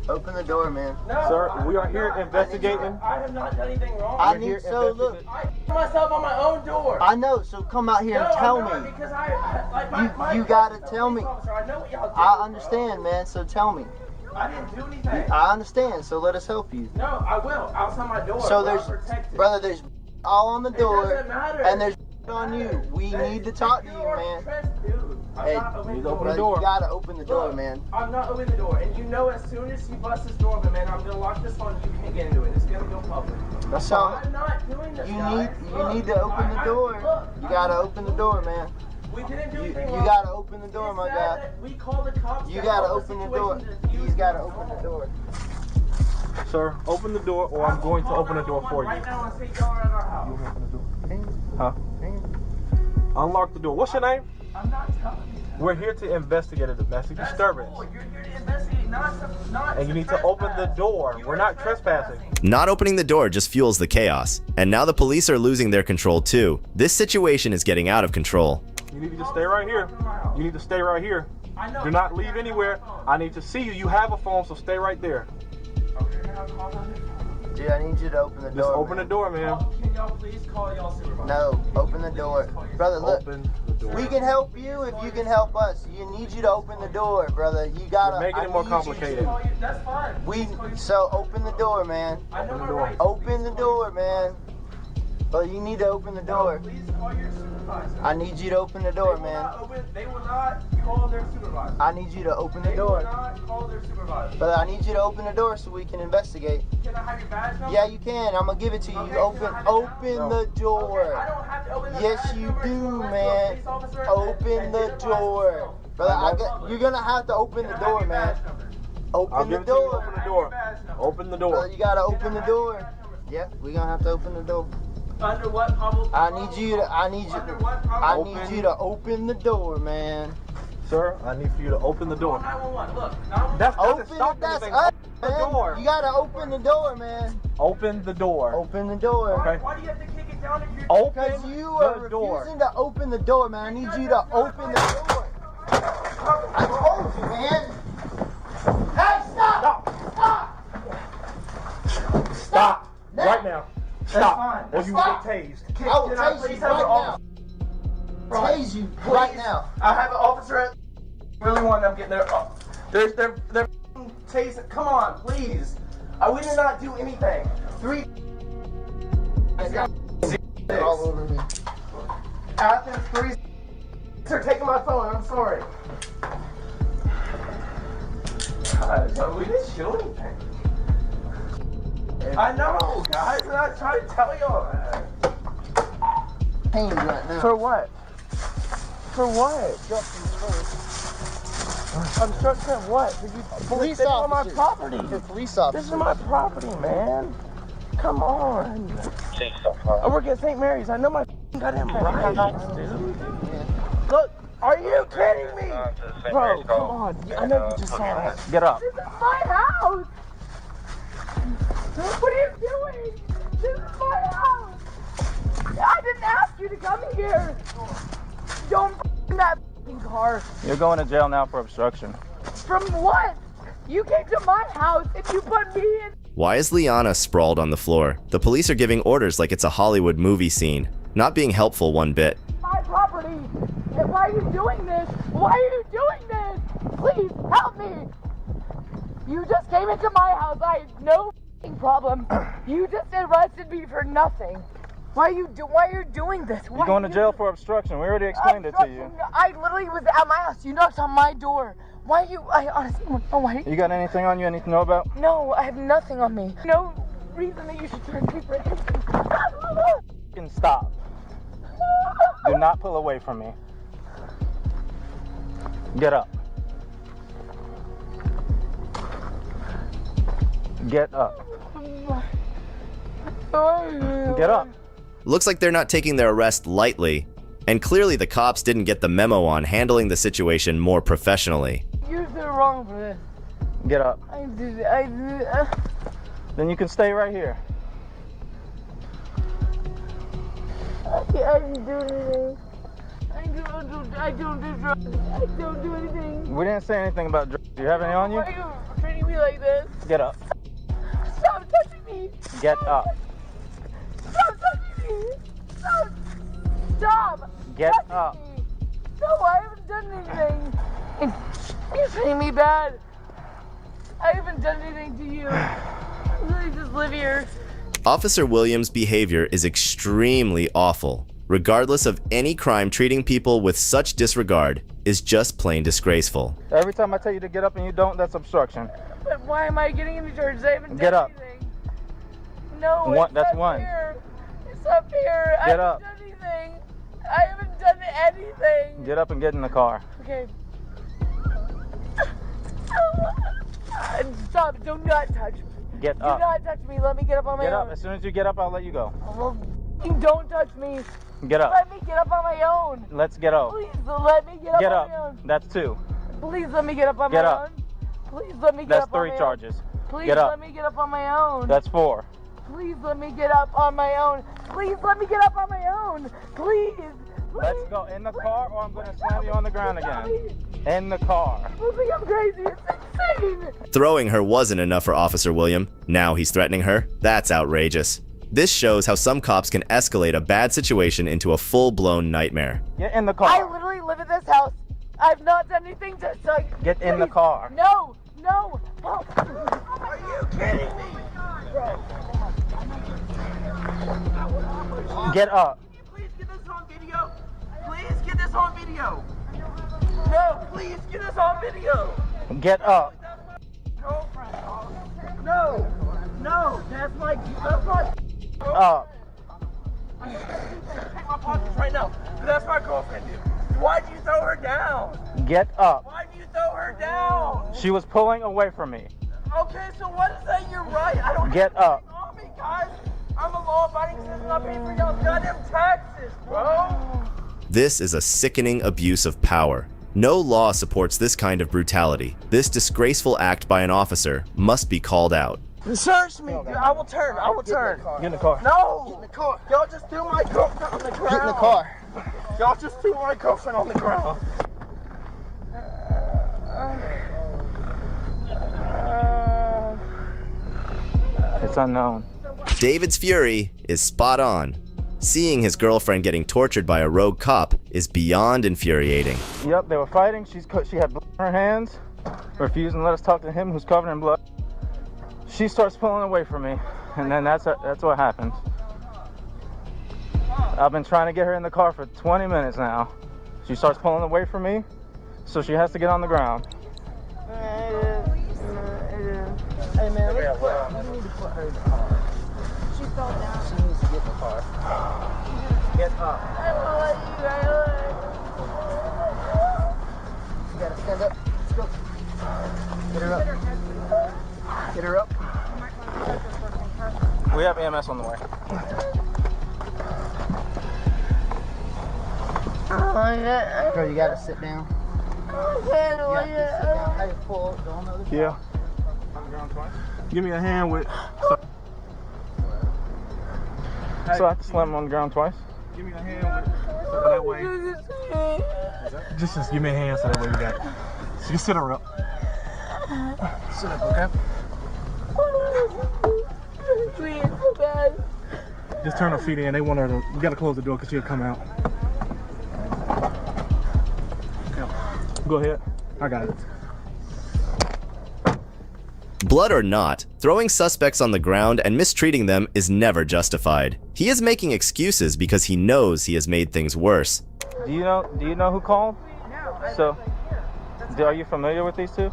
Open the door, man. No, sir, we are here investigating. I have not done anything wrong. I put myself on my own door. I know, so come out here and tell me. Because you gotta tell me. I understand, man, so tell me. I didn't do anything. I understand, so let us help you. No, I will. Outside my door. So there's all on the door, and there's on you. We need to talk to you, man. Hey, you open the door. You gotta open the door, man. I'm not opening the door, and you know as soon as you bust this door open, man, I'm gonna lock this on. You can't get into it. It's gonna go public. That's so I'm not doing this. You need to open the door. You gotta open the door, man. We didn't do anything You wrong. gotta open the door, my guy. We called the cops. You gotta open the door. He's gotta open the door. Sir, open the door, or I'm going to open the door for you. Right now, and say y'all are at our house. You open the door. Huh? Unlock the door. What's your name? I'm not telling you. We're here to investigate a domestic disturbance. Cool. You're here to investigate, not and you need to open the door. We're not trespassing. Not opening the door just fuels the chaos, and now the police are losing their control too. This situation is getting out of control. You need to just stay right here. You need to stay right here. Do not leave anywhere. I need to see you. You have a phone, so stay right there. Dude, I need you to open the door. Just open the door, man. Can y'all please call y'all supervisor? No, open the door. Brother, look. Open the door. We can help you if you can help us. You need you to open the door, brother. You gotta. You're making it more complicated. That's fine. So open the door, man. Open the door. Open the door, man. But you need to open the door. Please call your supervisor. I need you to open the door, man. They will not call their supervisor. I need you to open the door. They will not call their supervisor. But I need you to open the door so we can investigate. Can I have your badge number? Yeah, you can. I'm gonna give it to you. Okay, Open the door. Okay, I don't have to open the Yes, badge you number. do, man. Open the door. Brother, you're gonna have to open the door, man. Open the door. Open the door. Open the door. Brother, you gotta open the door. Yeah, we're gonna have to open the door. Under what public? I need you to open the door, man. Sir, I need for you to open the door. 911. Look, That's open stop it. That's anything. us, Open the man. door. You gotta open the door, man. Open the door. Open the door. Okay. Why do you have to kick it down if you're... Open Because you are the door. refusing to open the door, man. I need you to open the door. I told you, man. Hey, stop! Stop! Stop. Right now. Stop. fine. Or you will get tased. I will Can I tase please you have right your now. Tase you right Please. now. I have an officer at really want them getting their... They're tasing. Come on, please. We did not do anything. 3... All over me. Athens 3... They're taking my phone. I'm sorry. Guys, we didn't do anything. I know, guys, and I try to tell y'all that. Pain right now. For what? For what? Obstruction of what? Did you Police this is on my officer. property? For police officer. This is my property, man. Come on. I work at St. Mary's. I know my goddamn rights, dude. Look, are you kidding me? Bro, come on. I know you just saw that. Get up. This is my house. What are you doing? This is my house. I didn't ask you to come here. Don't f***ing that f***ing car. You're going to jail now for obstruction. From what? You came to my house and you put me in. Why is Liana sprawled on the floor? The police are giving orders like it's a Hollywood movie scene, not being helpful one bit. My property. And why are you doing this? Why are you doing this? Please help me. You just came into my house. I had no f***ing problem. You just arrested me for nothing. Why are you doing this? Why You're going to are jail you- for obstruction. We already explained it to you. I literally was at my house. You knocked on my door. Why are you? I honestly don't know why. You got anything on you I need to know about? No, I have nothing on me. No reason that you should turn me for anything. You can stop. Do not pull away from me. Get up. Get up. Get up. Looks like they're not taking their arrest lightly, and clearly the cops didn't get the memo on handling the situation more professionally. You're so wrong for this. Get up. I did. Then you can stay right here. I didn't do anything. I don't do drugs. I don't do anything. We didn't say anything about drugs. Do you have any on you? Why are you treating me like this? Get up. Stop touching me. Get up. Stop touching me. Stop. Get touching up. Me. No, I haven't done anything. You're treating me bad. I haven't done anything to you. I really just live here. Officer Williams' behavior is extremely awful. Regardless of any crime, treating people with such disregard is just plain disgraceful. Every time I tell you to get up and you don't, that's obstruction. But why am I getting into charges? I haven't done Get up. anything. No, One, it's that's not one. fair. It's not fair. I Get haven't up. done anything. I haven't done anything. Get up and get in the car. Okay. Stop. Do not touch me. Get Do up. not touch me. Let me get up on my Get own. up. As soon as you get up, I'll let you go. Well, you don't touch me. Get up. Let me get up on my own. Let's get up. Please let me get up Get on my up. own. That's 2. Please let me get up on Get my up. own. Please let me get That's up on 3 my charges. own. Please Get up. let me get up on my own. That's 4. Please let me get up on my own. Please let me get up on my own. Please. Let's go in the car or I'm going to slam you on the ground again. In the car. People think I'm crazy. It's insane. Throwing her wasn't enough for Officer William. Now he's threatening her? That's outrageous. This shows how some cops can escalate a bad situation into a full-blown nightmare. Get in the car. I literally live in this house. I've not done anything to Get in the car. No. No. Help. Are you kidding me? Bro. Get up. Please get this on video. Please get this on video. No, please get this on video. Get up. Girlfriend. No, that's my up. Take my pockets right now. That's my girlfriend, dude. Why'd you throw her down? Get up. Why'd you throw her down? She was pulling away from me. Okay, so what is that? You're right. I don't get up. On me, guys. I'm a law-abiding citizen. I pay for y'all's goddamn taxes, bro. This is a sickening abuse of power. No law supports this kind of brutality. This disgraceful act by an officer must be called out. Search me, dude. I will turn. Get in the car. No. Get in the car. Y'all just threw my girlfriend on the ground. Get in the car. Y'all just threw my girlfriend on the ground. It's unknown. David's fury is spot on. Seeing his girlfriend getting tortured by a rogue cop is beyond infuriating. Yep, they were fighting. She had blood in her hands, refusing to let us talk to him who's covered in blood. She starts pulling away from me, and then that's what happens. I've been trying to get her in the car for 20 minutes now. She starts pulling away from me, so she has to get on the ground. Hey man, we need to put her in the car. She fell down. She needs to get in the car. Get up. I won't let you. You gotta stand up. Let's go. Get her up. Get her up. We have EMS on the way. Girl, you gotta sit down. Yeah. Give me a hand with. So I have to slam him on the ground twice. Give me a hand with. So that way. Just give me a hand so that way we got it. So you sit her up. Sit up, okay? Just turn her feet in. They want her to. You gotta close the door because she'll come out. Go ahead. I got it. Blood or not, throwing suspects on the ground and mistreating them is never justified. He is making excuses because he knows he has made things worse. Do you know who called? No. Are you familiar with these two?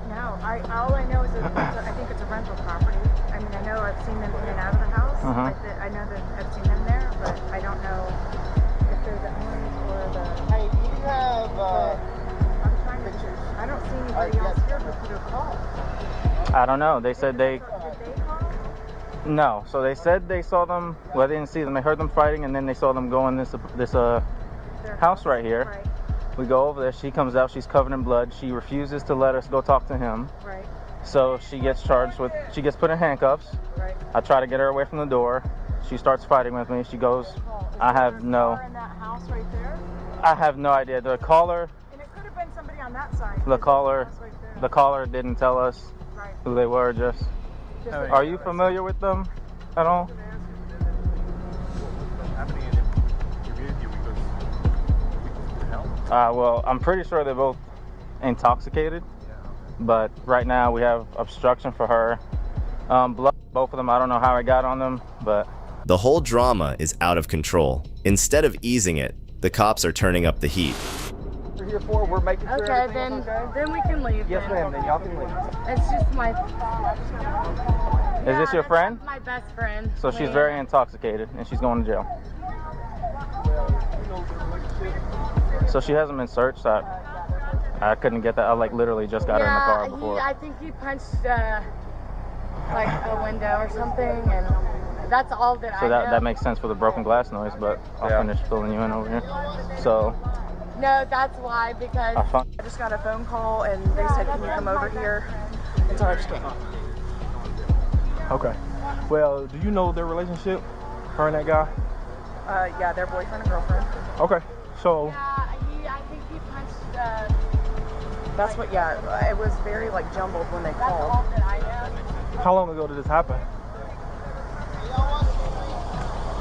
No. All I know is that I think it's a rental property. I mean, I know I've seen them in and out of the house. I know that I've seen them there, but I don't know if they're the owners or the. Hey, do you have? I'm trying to. I don't see anybody else here who could have called. I don't know. They said they. Did they call? No. So they said they saw them. Well, they didn't see them. They heard them fighting, and then they saw them go in this house right here. Right. We go over there. She comes out. She's covered in blood. She refuses to let us go talk to him. Right. So she gets charged with. She gets put in handcuffs. Right. I try to get her away from the door. She starts fighting with me. She goes. I have no. In that house right there? I have no idea. The caller. And it could have been somebody on that side. The caller. The caller didn't tell us who they were. Just. Are you familiar with them at all? Well, I'm pretty sure they're both intoxicated, but right now we have obstruction for her. Blood, both of them. I don't know how I got on them, but. The whole drama is out of control. Instead of easing it, the cops are turning up the heat. We're here for. We're making sure. Okay, then we can leave. Yes, ma'am. Then y'all can leave. It's just my. Is this your friend? My best friend. So she's very intoxicated and she's going to jail. So she hasn't been searched. I couldn't get that. I literally just got her in the car before. I think he punched like a window or something, and that's all that I know. So that makes sense for the broken glass noise, but I'll finish filling you in over here. So. No, that's why, because I just got a phone call and they said, can you come over here? And so I just came. Okay. Well, do you know their relationship, her and that guy? Yeah, they're boyfriend and girlfriend. Okay, so. Yeah, I think he punched, that's what, yeah, it was very, like, jumbled when they called. That's all that I know. How long ago did this happen?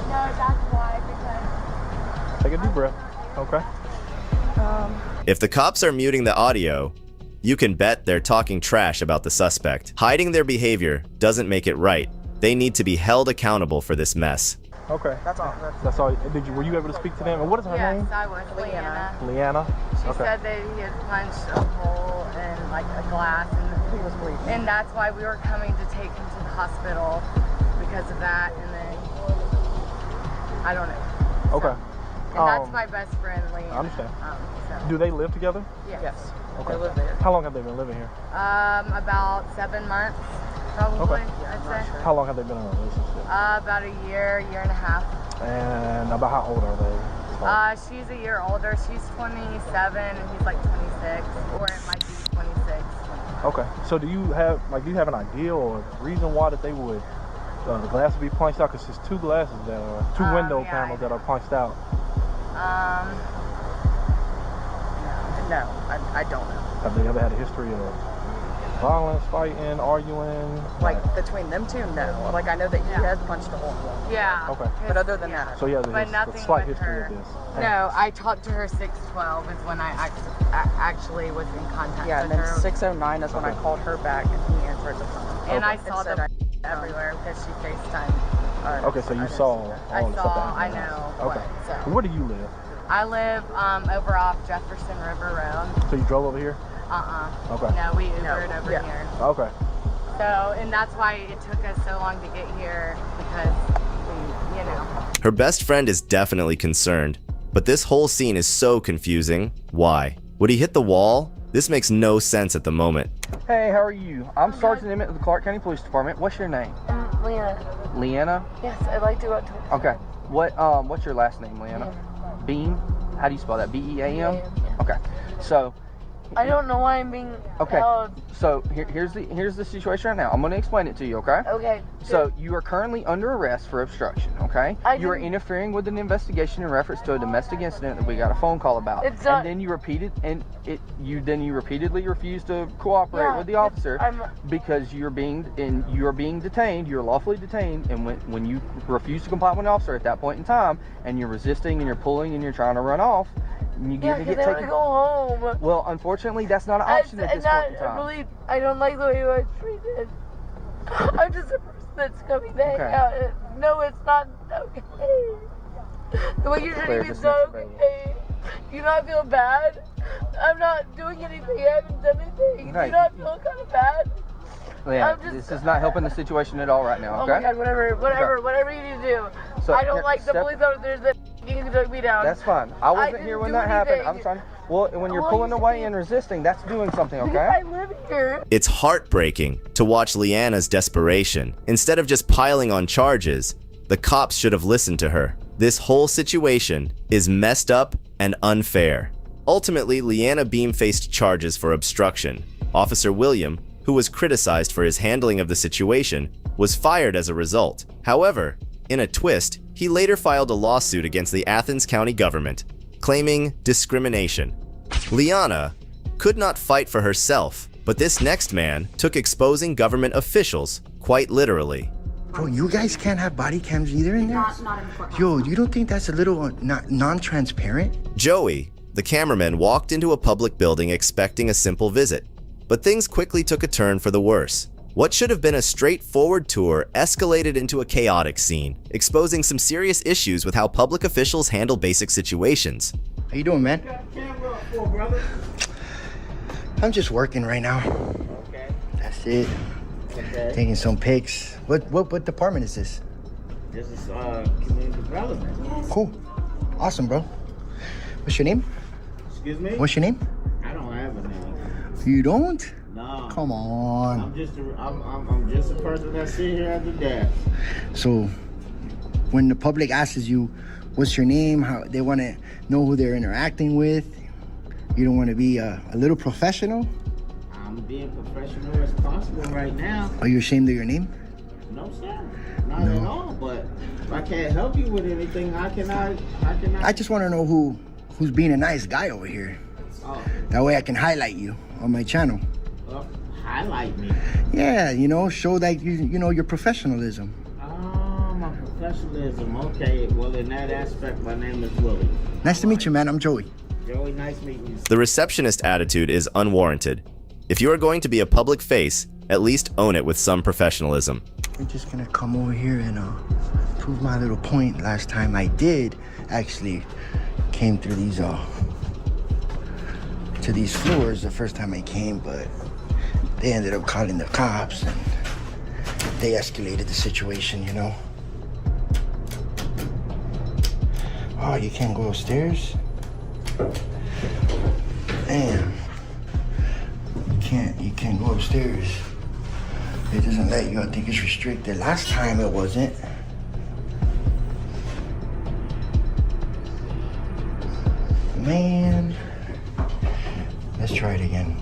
No, that's why, because. Take a deep breath. Okay. If the cops are muting the audio, you can bet they're talking trash about the suspect. Hiding their behavior doesn't make it right. They need to be held accountable for this mess. Okay. That's all. That's all. Were you able to speak to them? And what is her name? Yes, I was. Leanna. Leanna. She said that he had punched a hole in like a glass, and he was bleeding. And that's why we were coming to take him to the hospital because of that. And then I don't know. Okay. And that's my best friend, Leanna. I understand. So. Do they live together? Yes. Okay. They live there. How long have they been living here? About 7 months, probably. Okay. I'd say. How long have they been in a relationship? About a year and a half. And about how old are they? She's a year older. She's 27 and he's like 26, or it might be 26. Okay. So do you have an idea or reason why that they would the glass would be punched out? Because there's two glasses that are two window panels that are punched out. No, I don't know. Have they ever had a history of violence, fighting, arguing? Like between them two, no. Like I know that he has punched a hole in the wall. Yeah. Okay. But other than that. So yeah, But there's a nothing slight with history her. of this. No, I talked to her 6:12 is when I actually was in contact Yeah, with and then her. 6:09 is when I called her back and he answered the phone. And I And saw said them everywhere because she FaceTimed. Okay, so you saw all the stuff that I happened. know. Okay. So. Where do you live? I live over off Jefferson River Road. So you drove over here? Okay. No, we Ubered over here. Okay. So, and that's why it took us so long to get here because we, Her best friend is definitely concerned, but this whole scene is so confusing. Why? Would he hit the wall? This makes no sense at the moment. Hey, how are you? I'm Sergeant Emmett of the Clark County Police Department. What's your name? Leanna. Leanna? Yes, I'd like to go to. Okay. What's your last name, Leanna? Beam? How do you spell that? B-E-A-M? Okay. So I don't know why I'm being held. So here's the situation right now. I'm going to explain it to you, okay? Okay. So you are currently under arrest for obstruction, okay? You are interfering with an investigation in reference to a domestic incident that we got a phone call about. It's not, and then you repeatedly refuse to cooperate with the officer because you are being detained. You're lawfully detained, and when you refuse to comply with an officer at that point in time, and you're resisting and you're pulling and you're trying to run off, you get because I want to go home. Well, unfortunately, that's not an option at this point in time. I don't like the way you are treated. I'm just a person that's coming to hang out. No, it's not okay. The way you're treating me is not okay. Do you not feel bad? I'm not doing anything. I haven't done anything. Do you not feel kind of bad? Yeah, this is not helping the situation at all right now, okay? Oh my God, whatever you need to do. So, I don't like the police officers that took me down. That's fine. I wasn't here when that happened. I'm trying. Well, when you're pulling away and resisting, that's doing something, okay? I live here. It's heartbreaking to watch Leanna's desperation. Instead of just piling on charges, the cops should have listened to her. This whole situation is messed up and unfair. Ultimately, Leanna Beam faced charges for obstruction. Officer William, who was criticized for his handling of the situation, was fired as a result. However, in a twist, he later filed a lawsuit against the Athens County government, claiming discrimination. Leanna could not fight for herself, but this next man took exposing government officials quite literally. Bro, you guys can't have body cams either in there? Not in the courthouse. Yo, you don't think that's a little non-transparent? Joey, the cameraman, walked into a public building expecting a simple visit, but things quickly took a turn for the worse. What should have been a straightforward tour escalated into a chaotic scene, exposing some serious issues with how public officials handle basic situations. How you doing, man? I'm just working right now. Okay. That's it. Okay. Taking some pics. What department is this? This is community development. Cool. Awesome, bro. What's your name? Excuse me? What's your name? I don't have a name. You don't? No. Come on. I'm just a person that sit here at the desk. So, when the public asks you, what's your name? How they want to know who they're interacting with. You don't want to be a little professional? I'm being professional as possible right now. Are you ashamed of your name? No, sir. Not at all. But if I can't help you with anything, how can I? I just want to know who's being a nice guy over here. Oh. That way I can highlight you on my channel. Highlight me. Yeah, show that you know your professionalism. Oh, my professionalism. Okay. Well, in that aspect, my name is Willie. Nice to meet you, man. I'm Joey. Joey, nice meeting you. The receptionist attitude is unwarranted. If you are going to be a public face, at least own it with some professionalism. We're just gonna come over here and prove my little point, last time I did actually came through these to these floors the first time I came, but they ended up calling the cops and they escalated the situation, you know. Oh, you can't go upstairs? Damn. You can't go upstairs. It doesn't let you. I think it's restricted. Last time it wasn't. Man. Let's try it again.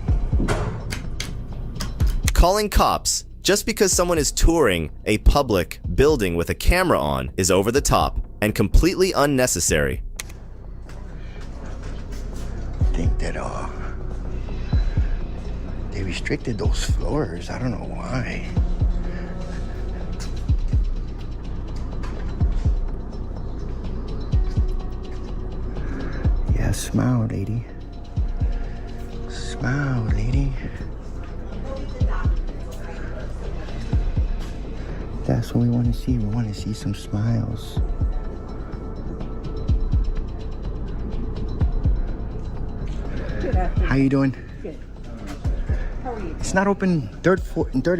Calling cops just because someone is touring a public building with a camera on is over the top and completely unnecessary. I think that they restricted those floors. I don't know why. Yeah, smile, lady. Smile, lady. That's what we want to see. We want to see some smiles. How you doing? Good. How are you? It's not open third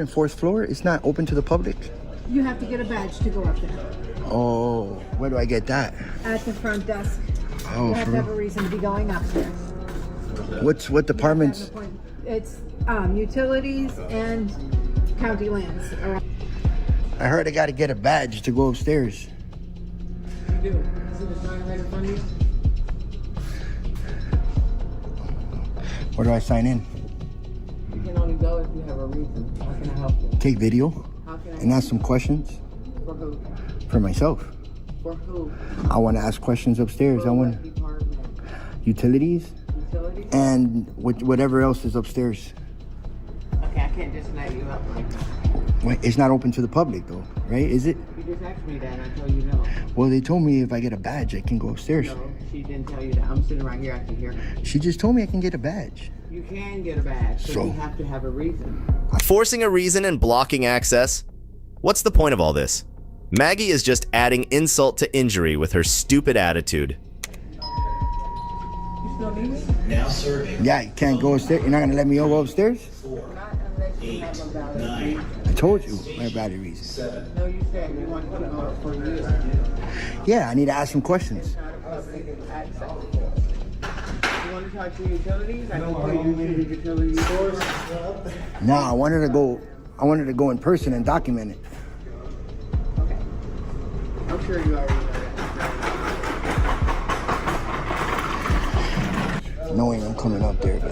and fourth floor? It's not open to the public? You have to get a badge to go up there. Oh, where do I get that? At the front desk. Oh, You have for to have a real? reason to be going upstairs. What departments? It's utilities and county lands. I heard I got to get a badge to go upstairs. You do. See the sign right in front of you? Where do I sign in? You can only go if you have a reason. How can I help you? Take video How can I and ask some questions For who? for myself. For who? I want to ask questions upstairs. I want utilities and whatever else is upstairs. Okay, I can't just let you up like that. Wait, it's not open to the public though, right? Is it? You just asked me that and I told you no. Well, they told me if I get a badge, I can go upstairs. No, she didn't tell you that. I'm sitting right here, I can hear her. She just told me I can get a badge. You can get a badge, so you have to have a reason. Forcing a reason and blocking access? What's the point of all this? Maggie is just adding insult to injury with her stupid attitude. You still need me? Now serving. Yeah, you can't go upstairs. You're not gonna let me go upstairs? 8, 9. I told you my valid reason. No, you said you want to go for you. Yeah, I need to ask some questions. You want to talk to utilities? I can put you to the utility stores. No, I wanted to go in person and document it. Okay. I'm sure you already know that. Knowing I'm coming up there, but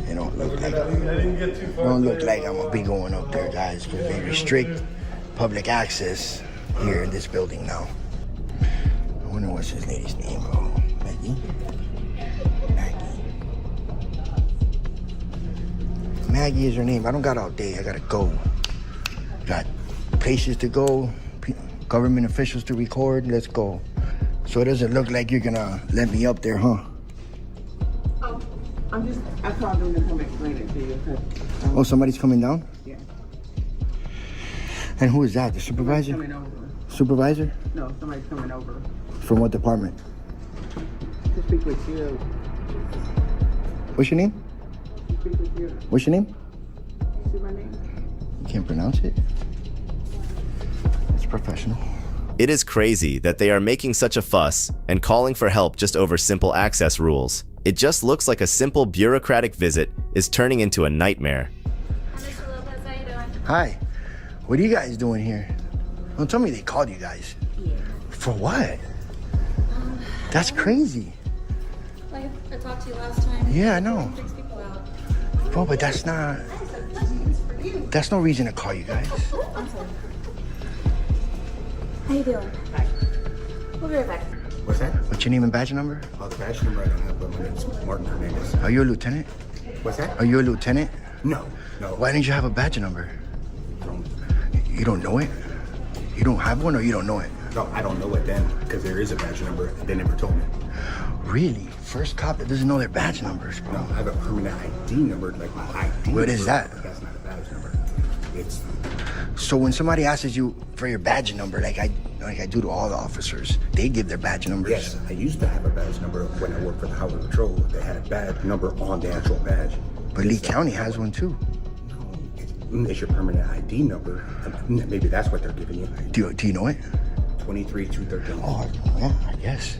it don't look like I'm gonna be going up there, guys, because they restrict public access here in this building now. I wonder what's this lady's name, bro. Maggie? Maggie is her name. I don't got all day. I gotta go. Got places to go, government officials to record. Let's go. So it doesn't look like you're gonna let me up there, huh? Oh, I called them to come explain it to you. Oh, somebody's coming down? Yeah. And who is that? The supervisor? Somebody's coming over. Supervisor? No, somebody's coming over From what department? to speak with you. What's your name? To speak with you. What's your name? You see my name? You can't pronounce it? It's professional. It is crazy that they are making such a fuss and calling for help just over simple access rules. It just looks like a simple bureaucratic visit is turning into a nightmare. Mr. Lopez, how you doing? Hi. What are you guys doing here? Don't tell me they called you guys. Yeah. For what? That's crazy. Like I talked to you last time. Yeah, I know. Fix people out. Bro, but that's no reason to call you guys. I'm sorry. How you doing? Hi. We'll be right back. What's that? What's your name and badge number? Oh, the badge number I don't have, but my name's Martin Hernandez. Are you a lieutenant? What's that? Are you a lieutenant? No. Why didn't you have a badge number? You don't know it? You don't have one or you don't know it? No, I don't know it then, because there is a badge number. They never told me. Really? First cop that doesn't know their badge numbers, bro. No, I have a permanent ID number, like my ID. What is that? That's not a badge number. It's So when somebody asks you for your badge number, like I do to all the officers, they give their badge numbers. Yes, I used to have a badge number when I worked for the Highway Patrol. They had a badge number on the actual badge. But Lee County has one too. No, it's your permanent ID number. Maybe that's what they're giving you. Do you know it? 23213. Oh, yeah, I guess.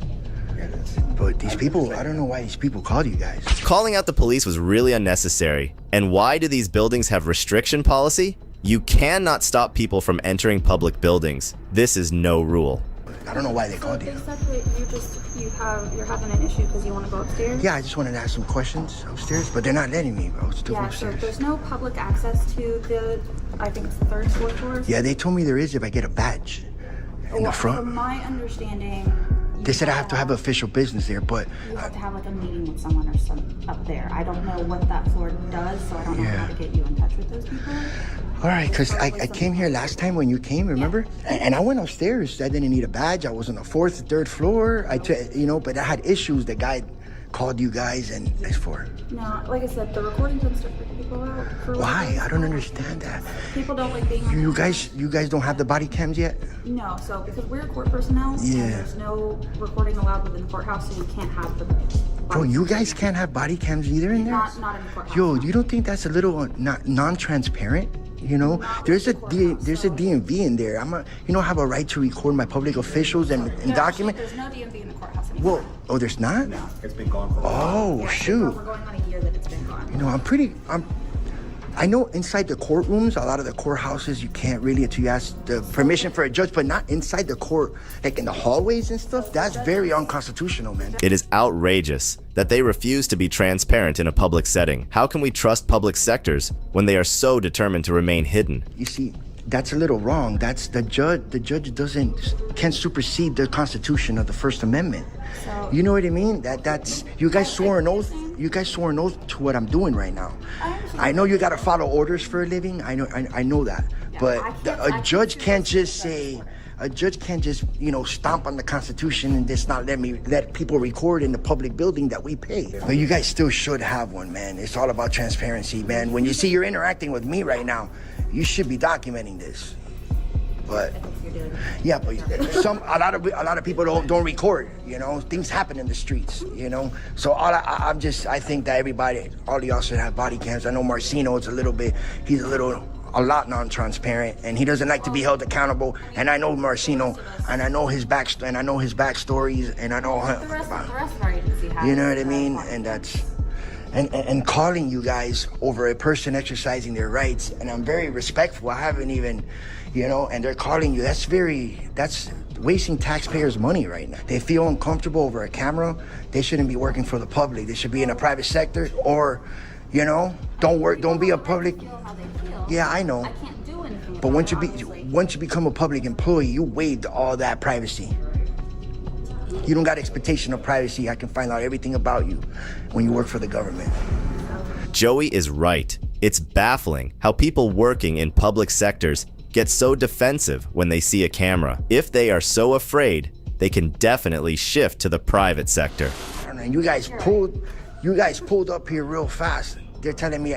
But these people, I don't know why these people called you guys. Calling out the police was really unnecessary. And why do these buildings have restriction policy? You cannot stop people from entering public buildings. This is no rule. I don't know why they called you. They said that you're having an issue because you want to go upstairs? Yeah, I just wanted to ask some questions upstairs, but they're not letting me, bro. It's too Yeah, upstairs. so there's no public access to the, I think it's the 3rd, 4th floors? Yeah, they told me there is if I get a badge in the front. From my understanding, They said I have to have official business there, but you have to have like a meeting with someone or some up there. I don't know what that floor does, so I don't know how to get you in touch with those people. all right, because I came here last time when you came, remember? And I went upstairs. I didn't need a badge. I was on the 4th, 3rd floor. But I had issues. The guy called you guys and that's for. No, like I said, the recording tends to freak people out. Why? I don't understand that. People don't like being on You guys don't have the body cams yet? No, so because we're court personnel, and there's no recording allowed within the courthouse, so we can't have the. Bro, you guys can't have body cams either in there? Not in the courthouse. Yo, you don't think that's a little non-transparent? You know, there's a DMV in there. I have a right to record my public officials and document. There's no DMV in the courthouse anymore. Well, there's not? No, it's been gone for a while. Yeah, Shoot. We're going on a year that it's been gone. You know, I know inside the courtrooms, a lot of the courthouses, you can't really until you ask the permission for a judge, but not inside the court, like in the hallways and stuff. That's very unconstitutional, man. It is outrageous that they refuse to be transparent in a public setting. How can we trust public sectors when they are so determined to remain hidden? You see, that's a little wrong. That's the judge. The judge can't supersede the Constitution of the First Amendment. So, you know what I mean? That's you guys swore an oath. You guys swore an oath to what I'm doing right now. I know you gotta follow orders for a living. I know that. But a judge can't just say. A judge can't just, stomp on the Constitution and just not let people record in the public building that we pay. But you guys still should have one, man. It's all about transparency, man. When you see you're interacting with me right now, you should be documenting this. But yeah, but a lot of people don't record. Things happen in the streets. So I think that all of y'all should have body cams. I know Marcino is a lot non-transparent, and he doesn't like to be held accountable. And I know Marcino, and I know his backstories, and I know the rest of our agency has. you know what I mean. And that's and calling you guys over a person exercising their rights, and I'm very respectful. I haven't even, and they're calling you. That's wasting taxpayers' money right now. They feel uncomfortable over a camera. They shouldn't be working for the public. They should be in the private sector, or, don't be a public. Yeah, I know. I can't do anything. But once you become a public employee, you waived all that privacy. You don't got expectation of privacy. I can find out everything about you when you work for the government. Joey is right. It's baffling how people working in public sectors get so defensive when they see a camera. If they are so afraid, they can definitely shift to the private sector. I don't know, you guys pulled up here real fast. They're telling me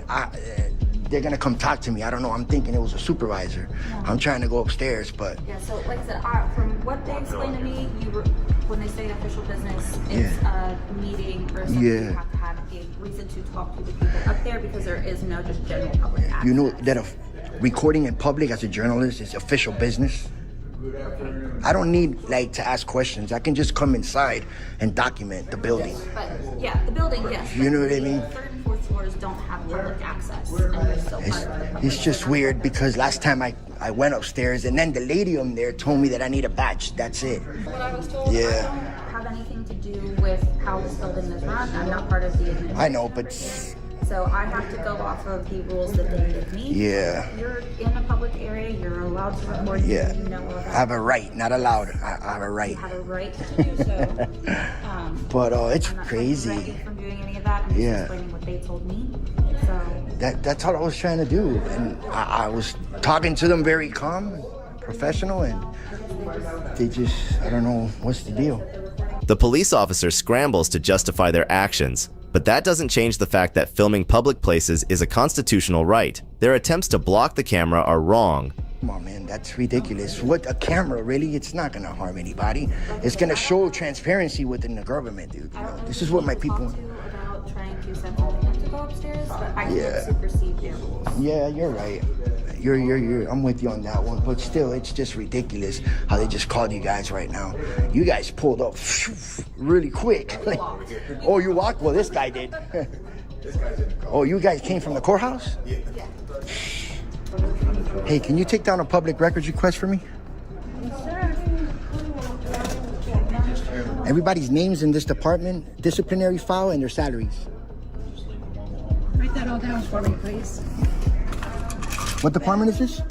they're gonna come talk to me. I don't know. I'm thinking it was a supervisor. No. I'm trying to go upstairs, but yeah. So like I said, from what they explained to me, when they say official business, it's a meeting or something. You have to have a reason to talk to the people up there because there is no just general public access. You know that recording in public as a journalist is official business. I don't need to ask questions. I can just come inside and document the building. But yeah, the building, yes. You know what I mean? Third and fourth floors don't have public access, and they're still part of the public. It's just weird because last time I went upstairs and then the lady up there told me that I need a badge. That's it. What I was told, I don't have anything to do with how this building is run. I'm not part of the administration. I know, but so I have to go off of the rules that they give me. Yeah. You're in a public area. You're allowed to record. Yeah. You know about I have a right, not allowed. I have a right. You have a right to do so. But it's I'm not crazy. From doing any of that. I'm just explaining what they told me. So that's all I was trying to do, and I was talking to them very calm, professional, and they just, I don't know what's the deal. The police officer scrambles to justify their actions, but that doesn't change the fact that filming public places is a constitutional right. Their attempts to block the camera are wrong, Come on, man, that's ridiculous. What, a camera, really? It's not gonna harm anybody. It's gonna show transparency within the government, dude. You know, this is what my people want. About trying to set something up to go upstairs, but I can't supersede you. Yeah, you're right. I'm with you on that one. But still, it's just ridiculous how they just called you guys right now. You guys pulled up really quick. Like, oh, you walked? Well, this guy did. Oh, you guys came from the courthouse? Yeah. Hey, can you take down a public records request for me? Everybody's names in this department, disciplinary file, and their salaries. Write that all down for me, please. What department is this?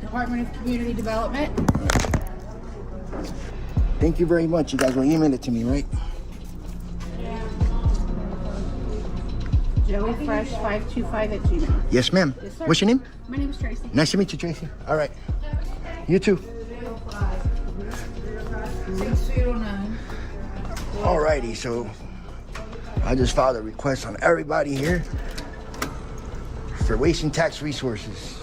Department of Community Development. Thank you very much. You guys will email it to me, right? JoeyFresh525@gmail. Yes, ma'am. Yes, sir. What's your name? My name is Tracy. Nice to meet you, Tracy. All right. You too. 6209. Alrighty, so I just filed a request on everybody here for wasting tax resources.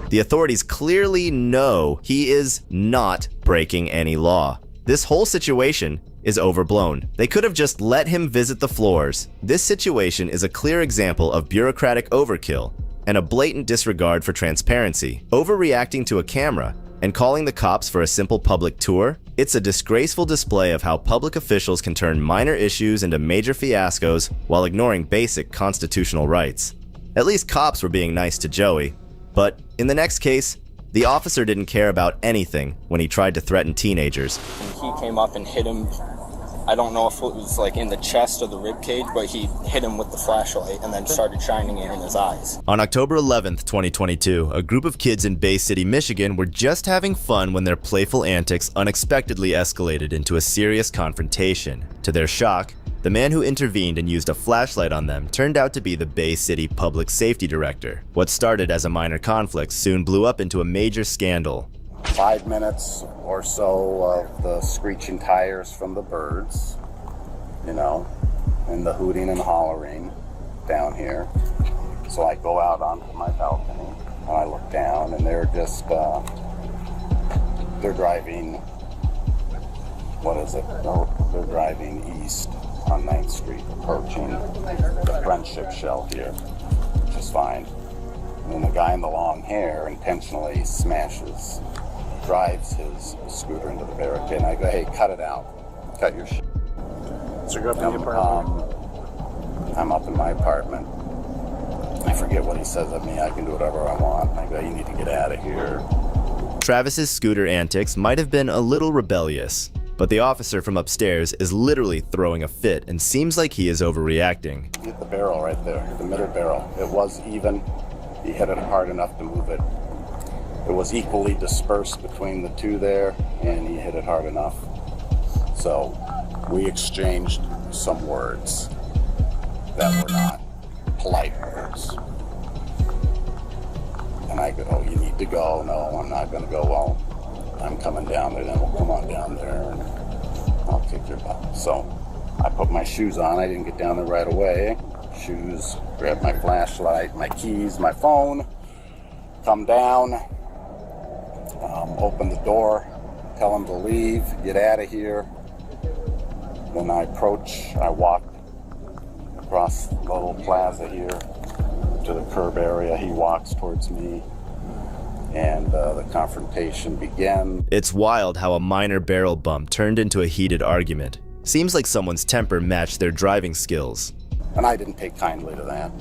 The authorities clearly know he is not breaking any law. This whole situation is overblown. They could have just let him visit the floors. This situation is a clear example of bureaucratic overkill and a blatant disregard for transparency. Overreacting to a camera and calling the cops for a simple public tour, it's a disgraceful display of how public officials can turn minor issues into major fiascos while ignoring basic constitutional rights. At least cops were being nice to Joey, but in the next case, the officer didn't care about anything when he tried to threaten teenagers. He came up and hit him. I don't know if it was like in the chest or the rib cage, but he hit him with the flashlight and then started shining it in his eyes. On October 11th, 2022, a group of kids in Bay City, Michigan were just having fun when their playful antics unexpectedly escalated into a serious confrontation. To their shock, the man who intervened and used a flashlight on them turned out to be the Bay City Public Safety Director. What started as a minor conflict soon blew up into a major scandal. 5 minutes or so of the screeching tires from the birds, you know, and the hooting and hollering down here. So I go out onto my balcony and I look down and they're just, they're driving, what is it? They're driving east on 9th Street, approaching the Friendship Shell here, which is fine. And then the guy in the long hair intentionally drives his scooter into the barricade, and I go, hey, cut it out. Cut your shit. So you're up in your apartment? I'm up in my apartment. I forget what he says of me. I can do whatever I want. And I go, you need to get out of here. Travis's scooter antics might have been a little rebellious, but the officer from upstairs is literally throwing a fit and seems like he is overreacting. Hit the barrel right there, the middle barrel. It was even. He hit it hard enough to move it. It was equally dispersed between the two there, and he hit it hard enough. So we exchanged some words that were not polite words. And I go, oh, you need to go. No, I'm not going to go. Well, I'm coming down there. Then we'll come on down there, and I'll kick your butt. So I put my shoes on. I didn't get down there right away. Shoes, grab my flashlight, my keys, my phone, come down. Open the door, tell him to leave, get out of here. Then I walk across the little plaza here to the curb area. He walks towards me, and the confrontation began. It's wild how a minor barrel bump turned into a heated argument. Seems like someone's temper matched their driving skills. And I didn't take kindly to that.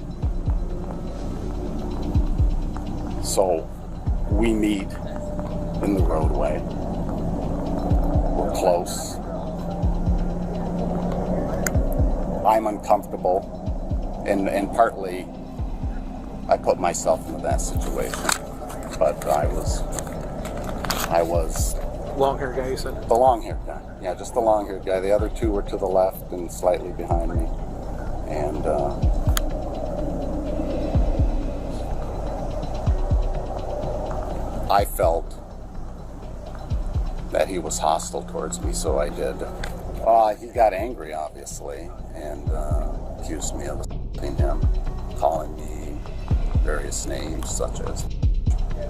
So we meet in the roadway. We're close. I'm uncomfortable, and partly I put myself into that situation. But I was long-haired guy, you said? The long-haired guy. Yeah, just the long-haired guy. The other two were to the left and slightly behind me. And I felt that he was hostile towards me, so I did. He got angry, obviously, and accused me of assaulting him, calling me various names such as.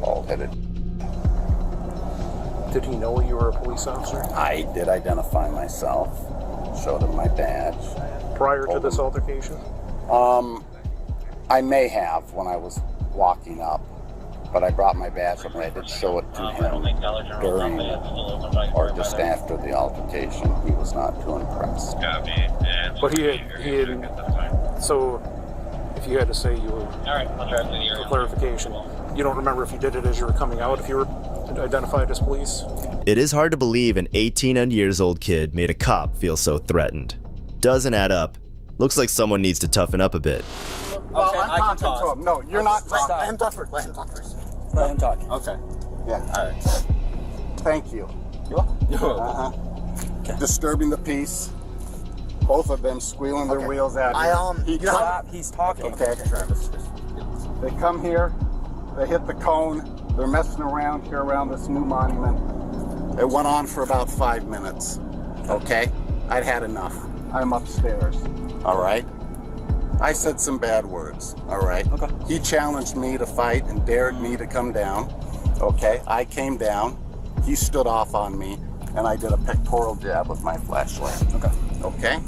bald-headed. Did he know you were a police officer? I did identify myself, showed him my badge. Prior to this altercation? I may have when I was walking up, but I brought my badge up and I did show it to him during or just after the altercation. He was not too impressed. But he had, so if you had to say you were, for clarification, you don't remember if you did it as you were coming out, if you were identified as police? It is hard to believe an 18-years-old kid made a cop feel so threatened. Doesn't add up. Looks like someone needs to toughen up a bit. Well, I'm talking to him. No, you're not. Let him talk first. Let him talk first. Let him talk. Okay. Yeah. All right. Thank you. Disturbing the peace. Both of them squealing their wheels at me. He's talking. Okay, Travis. They come here. They hit the cone. They're messing around here around this new monument. It went on for about 5 minutes. Okay? I'd had enough. I'm upstairs. All right? I said some bad words. All right? Okay. He challenged me to fight and dared me to come down. Okay? I came down. He stood off on me, and I did a pectoral jab with my flashlight. Okay? Okay.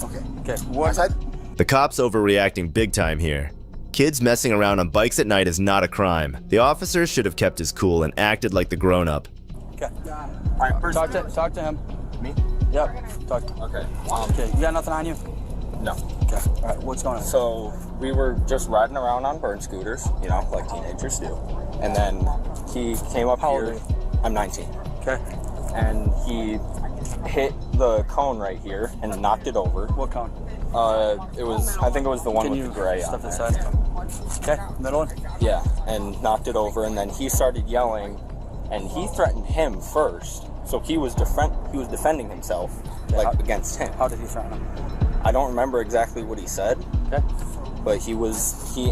What? The cop's overreacting big time here. Kids messing around on bikes at night is not a crime. The officer should have kept his cool and acted like the grown-up. Okay. All right, first talk to him. Me? Yep. Talk. Okay. Okay. You got nothing on you? No. Okay. All right. What's going on? So we were just riding around on burn scooters, you know, like teenagers do. And then he came up How here. old are you? I'm 19. Okay. And he hit the cone right here and knocked it over. What cone? I think it was the one with the gray on Step it. aside. Okay, middle one? Yeah, and knocked it over, and then he started yelling, and he threatened him first. So he was defending himself, against him. How did he threaten him? I don't remember exactly what he said. Okay. But he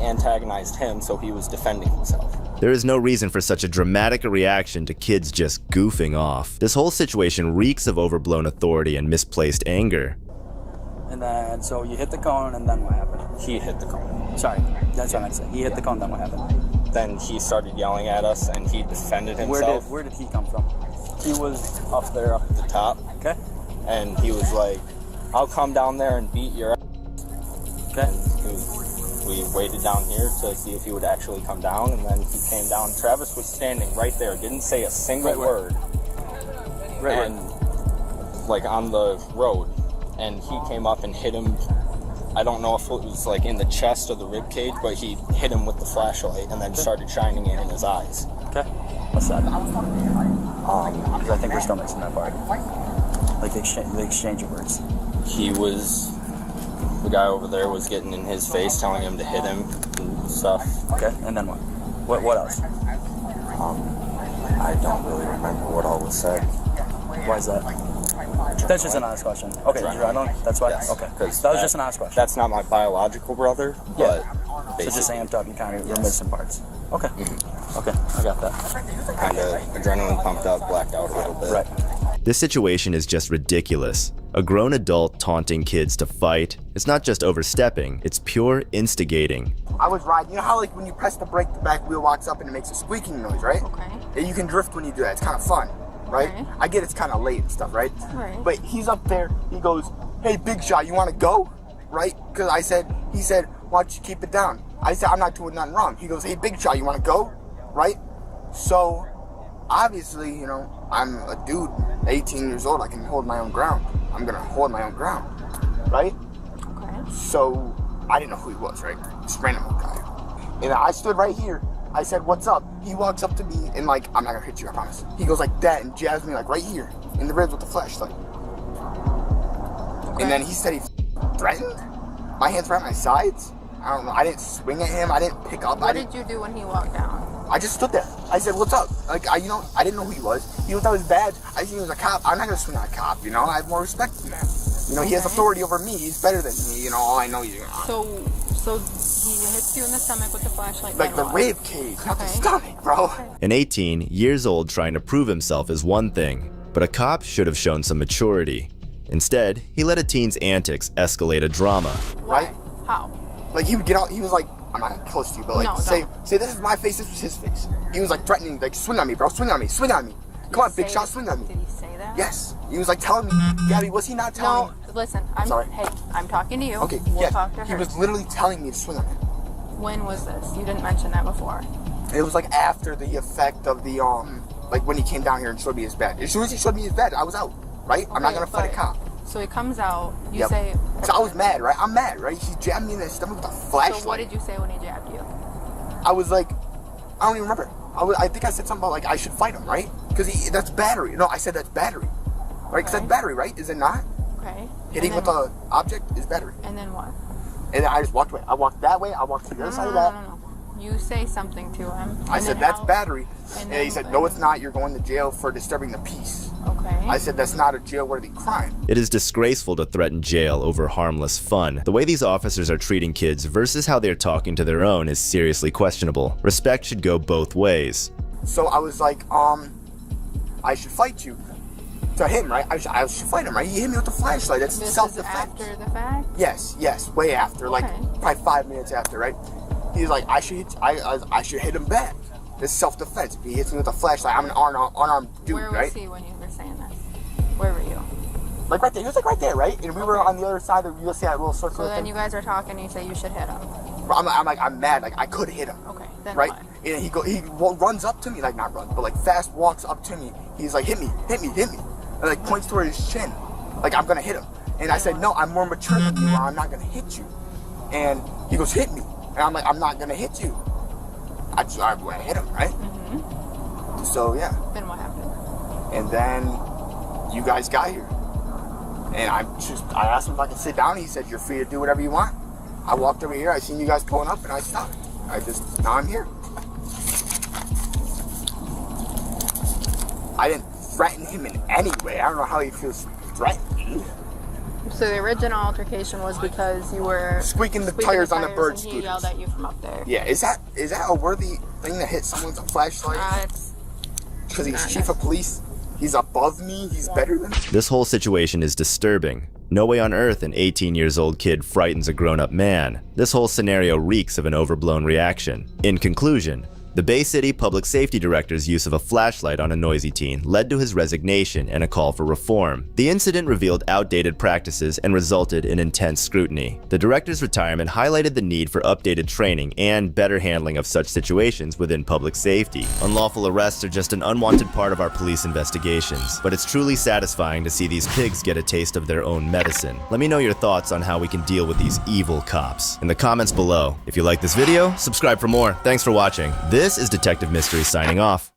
antagonized him, so he was defending himself. There is no reason for such a dramatic reaction to kids just goofing off. This whole situation reeks of overblown authority and misplaced anger. And then, so you hit the cone, and then what happened? He hit the cone. Sorry, that's what I meant to say. He hit the cone, then what happened? Then he started yelling at us, and he defended himself. Where did he come from? He was up there, up at the top. Okay. And he was like, I'll come down there and beat your ass. Okay. We waited down here to see if he would actually come down, and then he came down. Travis was standing right there, didn't say a single word. And like on the road. And he came up and hit him. I don't know if it was like in the chest or the rib cage, but he hit him with the flashlight and then started shining it in his eyes. Okay. What's that? Because I think we're still missing that part. Like the exchange of words. The guy over there was getting in his face, telling him to hit him and stuff. Okay, and then what? What else? I don't really remember what all was said. Why is that? That's just an honest question. Okay, you're right on. That's why? Yes. Okay. That was just an honest question. That's not my biological brother, but so just amped up, you kind of removed some parts. Okay. Okay, I got that. Kind of adrenaline pumped up, blacked out a little bit. Right. This situation is just ridiculous. A grown adult taunting kids to fight. It's not just overstepping, it's pure instigating. I was riding, you know how like when you press the brake, the back wheel walks up and it makes a squeaking noise, right? Okay. And you can drift when you do that, it's kind of fun, right? Okay. I get it's kind of late and stuff, right? Right. But he's up there, he goes, hey, big shot, you want to go? Right? Because he said, why don't you keep it down? I said, I'm not doing nothing wrong. He goes, hey, big shot, you want to go? Right? So, obviously, you know, I'm a dude, 18 years old, I can hold my own ground. I'm gonna hold my own ground, right? Okay. So, I didn't know who he was, right? This random guy. And I stood right here. I said, what's up? He walks up to me and like, I'm not gonna hit you, I promise. He goes like that and jabs me like right here in the ribs with the flashlight. Okay. And then he said he threatened. My hands were at my sides. I don't know, I didn't swing at him, I didn't pick up. What did you do when he walked down? I just stood there. I said, what's up? Like, I didn't know who he was. He was out his badge. I seen he was a cop. I'm not gonna swing at a cop, you know? I have more respect than that. You know, he has authority over me. He's better than me, you know? All I know he's So he hits you in the stomach with the flashlight. Like the rib cage, not the stomach, bro. An 18 years old trying to prove himself is one thing, but a cop should have shown some maturity. Instead, he let a teen's antics escalate a drama. Right? How? Like he would get out, he was like I'm not close to you, but like, No, say this is my face, this was his face. He was like threatening, like, swing on me, bro, swing on me, swing on me. Come on, big shot, swing on me. Did he say that? Yes. He was like telling me, Gabby, was he not telling me? No, listen, hey, I'm talking to you. Okay, we'll talk to her. He was literally telling me to swing on him. When was this? You didn't mention that before. It was like after the effect of the, like when he came down here and showed me his badge. As soon as he showed me his badge, I was out, right? I'm not gonna fight a cop. So he comes out, you say... So I was mad, right? I'm mad, right? He jabbed me in the stomach with a flashlight. So what did you say when he jabbed you? I was like, I don't even remember. I think I said something about like I should fight him, right? Because that's battery. No, I said that's battery, right? Because that's battery, right? Is it not? Okay. Hitting with an object is battery. And then what? And then I just walked away. I walked that way. I walked to the other side of that. No. You say something to him. I said that's battery, and he said no, it's not. You're going to jail for disturbing the peace. Okay. I said that's not a jail-worthy crime. It is disgraceful to threaten jail over harmless fun. The way these officers are treating kids versus how they're talking to their own is seriously questionable. Respect should go both ways. So I was like, I should fight you. To him, right? I should fight him, right? He hit me with the flashlight. That's self-defense. After the fact? Yes, way after, like probably 5 minutes after, right? He's like, I should hit him back. It's self-defense. If he hits me with a flashlight, I'm an unarmed dude, right? Where was he when you were saying this? Where were you? Like right there. He was like right there, right? And we were on the other side of, you'll see that little circle. So then you guys are talking and you say you should hit him. I'm mad, like I could hit him. Okay, then right? what? And he runs up to me, like not runs, but like fast walks up to me. He's like, hit me. And like points toward his chin. Like I'm gonna hit him. And I said, no, I'm more mature than you, or I'm not gonna hit you. And he goes, hit me. And I'm like, I'm not gonna hit you. I went hit him, right? Mm-hmm. So yeah. Then what happened? And then you guys got here. And I asked him if I could sit down. He said, you're free to do whatever you want. I walked over here, I seen you guys pulling up, and I stopped. Now I'm here. I didn't threaten him in any way. I don't know how he feels threatened. So the original altercation was because you were squeaking the tires on the bird scooters. He yelled at you from up there. Yeah, is that a worthy thing to hit someone with a flashlight? Because he's chief of police. He's above me. He's better than me. This whole situation is disturbing. No way on earth an 18-year-old kid frightens a grown-up man. This whole scenario reeks of an overblown reaction. In conclusion, the Bay City Public Safety Director's use of a flashlight on a noisy teen led to his resignation and a call for reform. The incident revealed outdated practices and resulted in intense scrutiny. The director's retirement highlighted the need for updated training and better handling of such situations within public safety. Unlawful arrests are just an unwanted part of our police investigations, but it's truly satisfying to see these pigs get a taste of their own medicine. Let me know your thoughts on how we can deal with these evil cops in the comments below. If you like this video, subscribe for more. Thanks for watching. This is Detective Mystery signing off.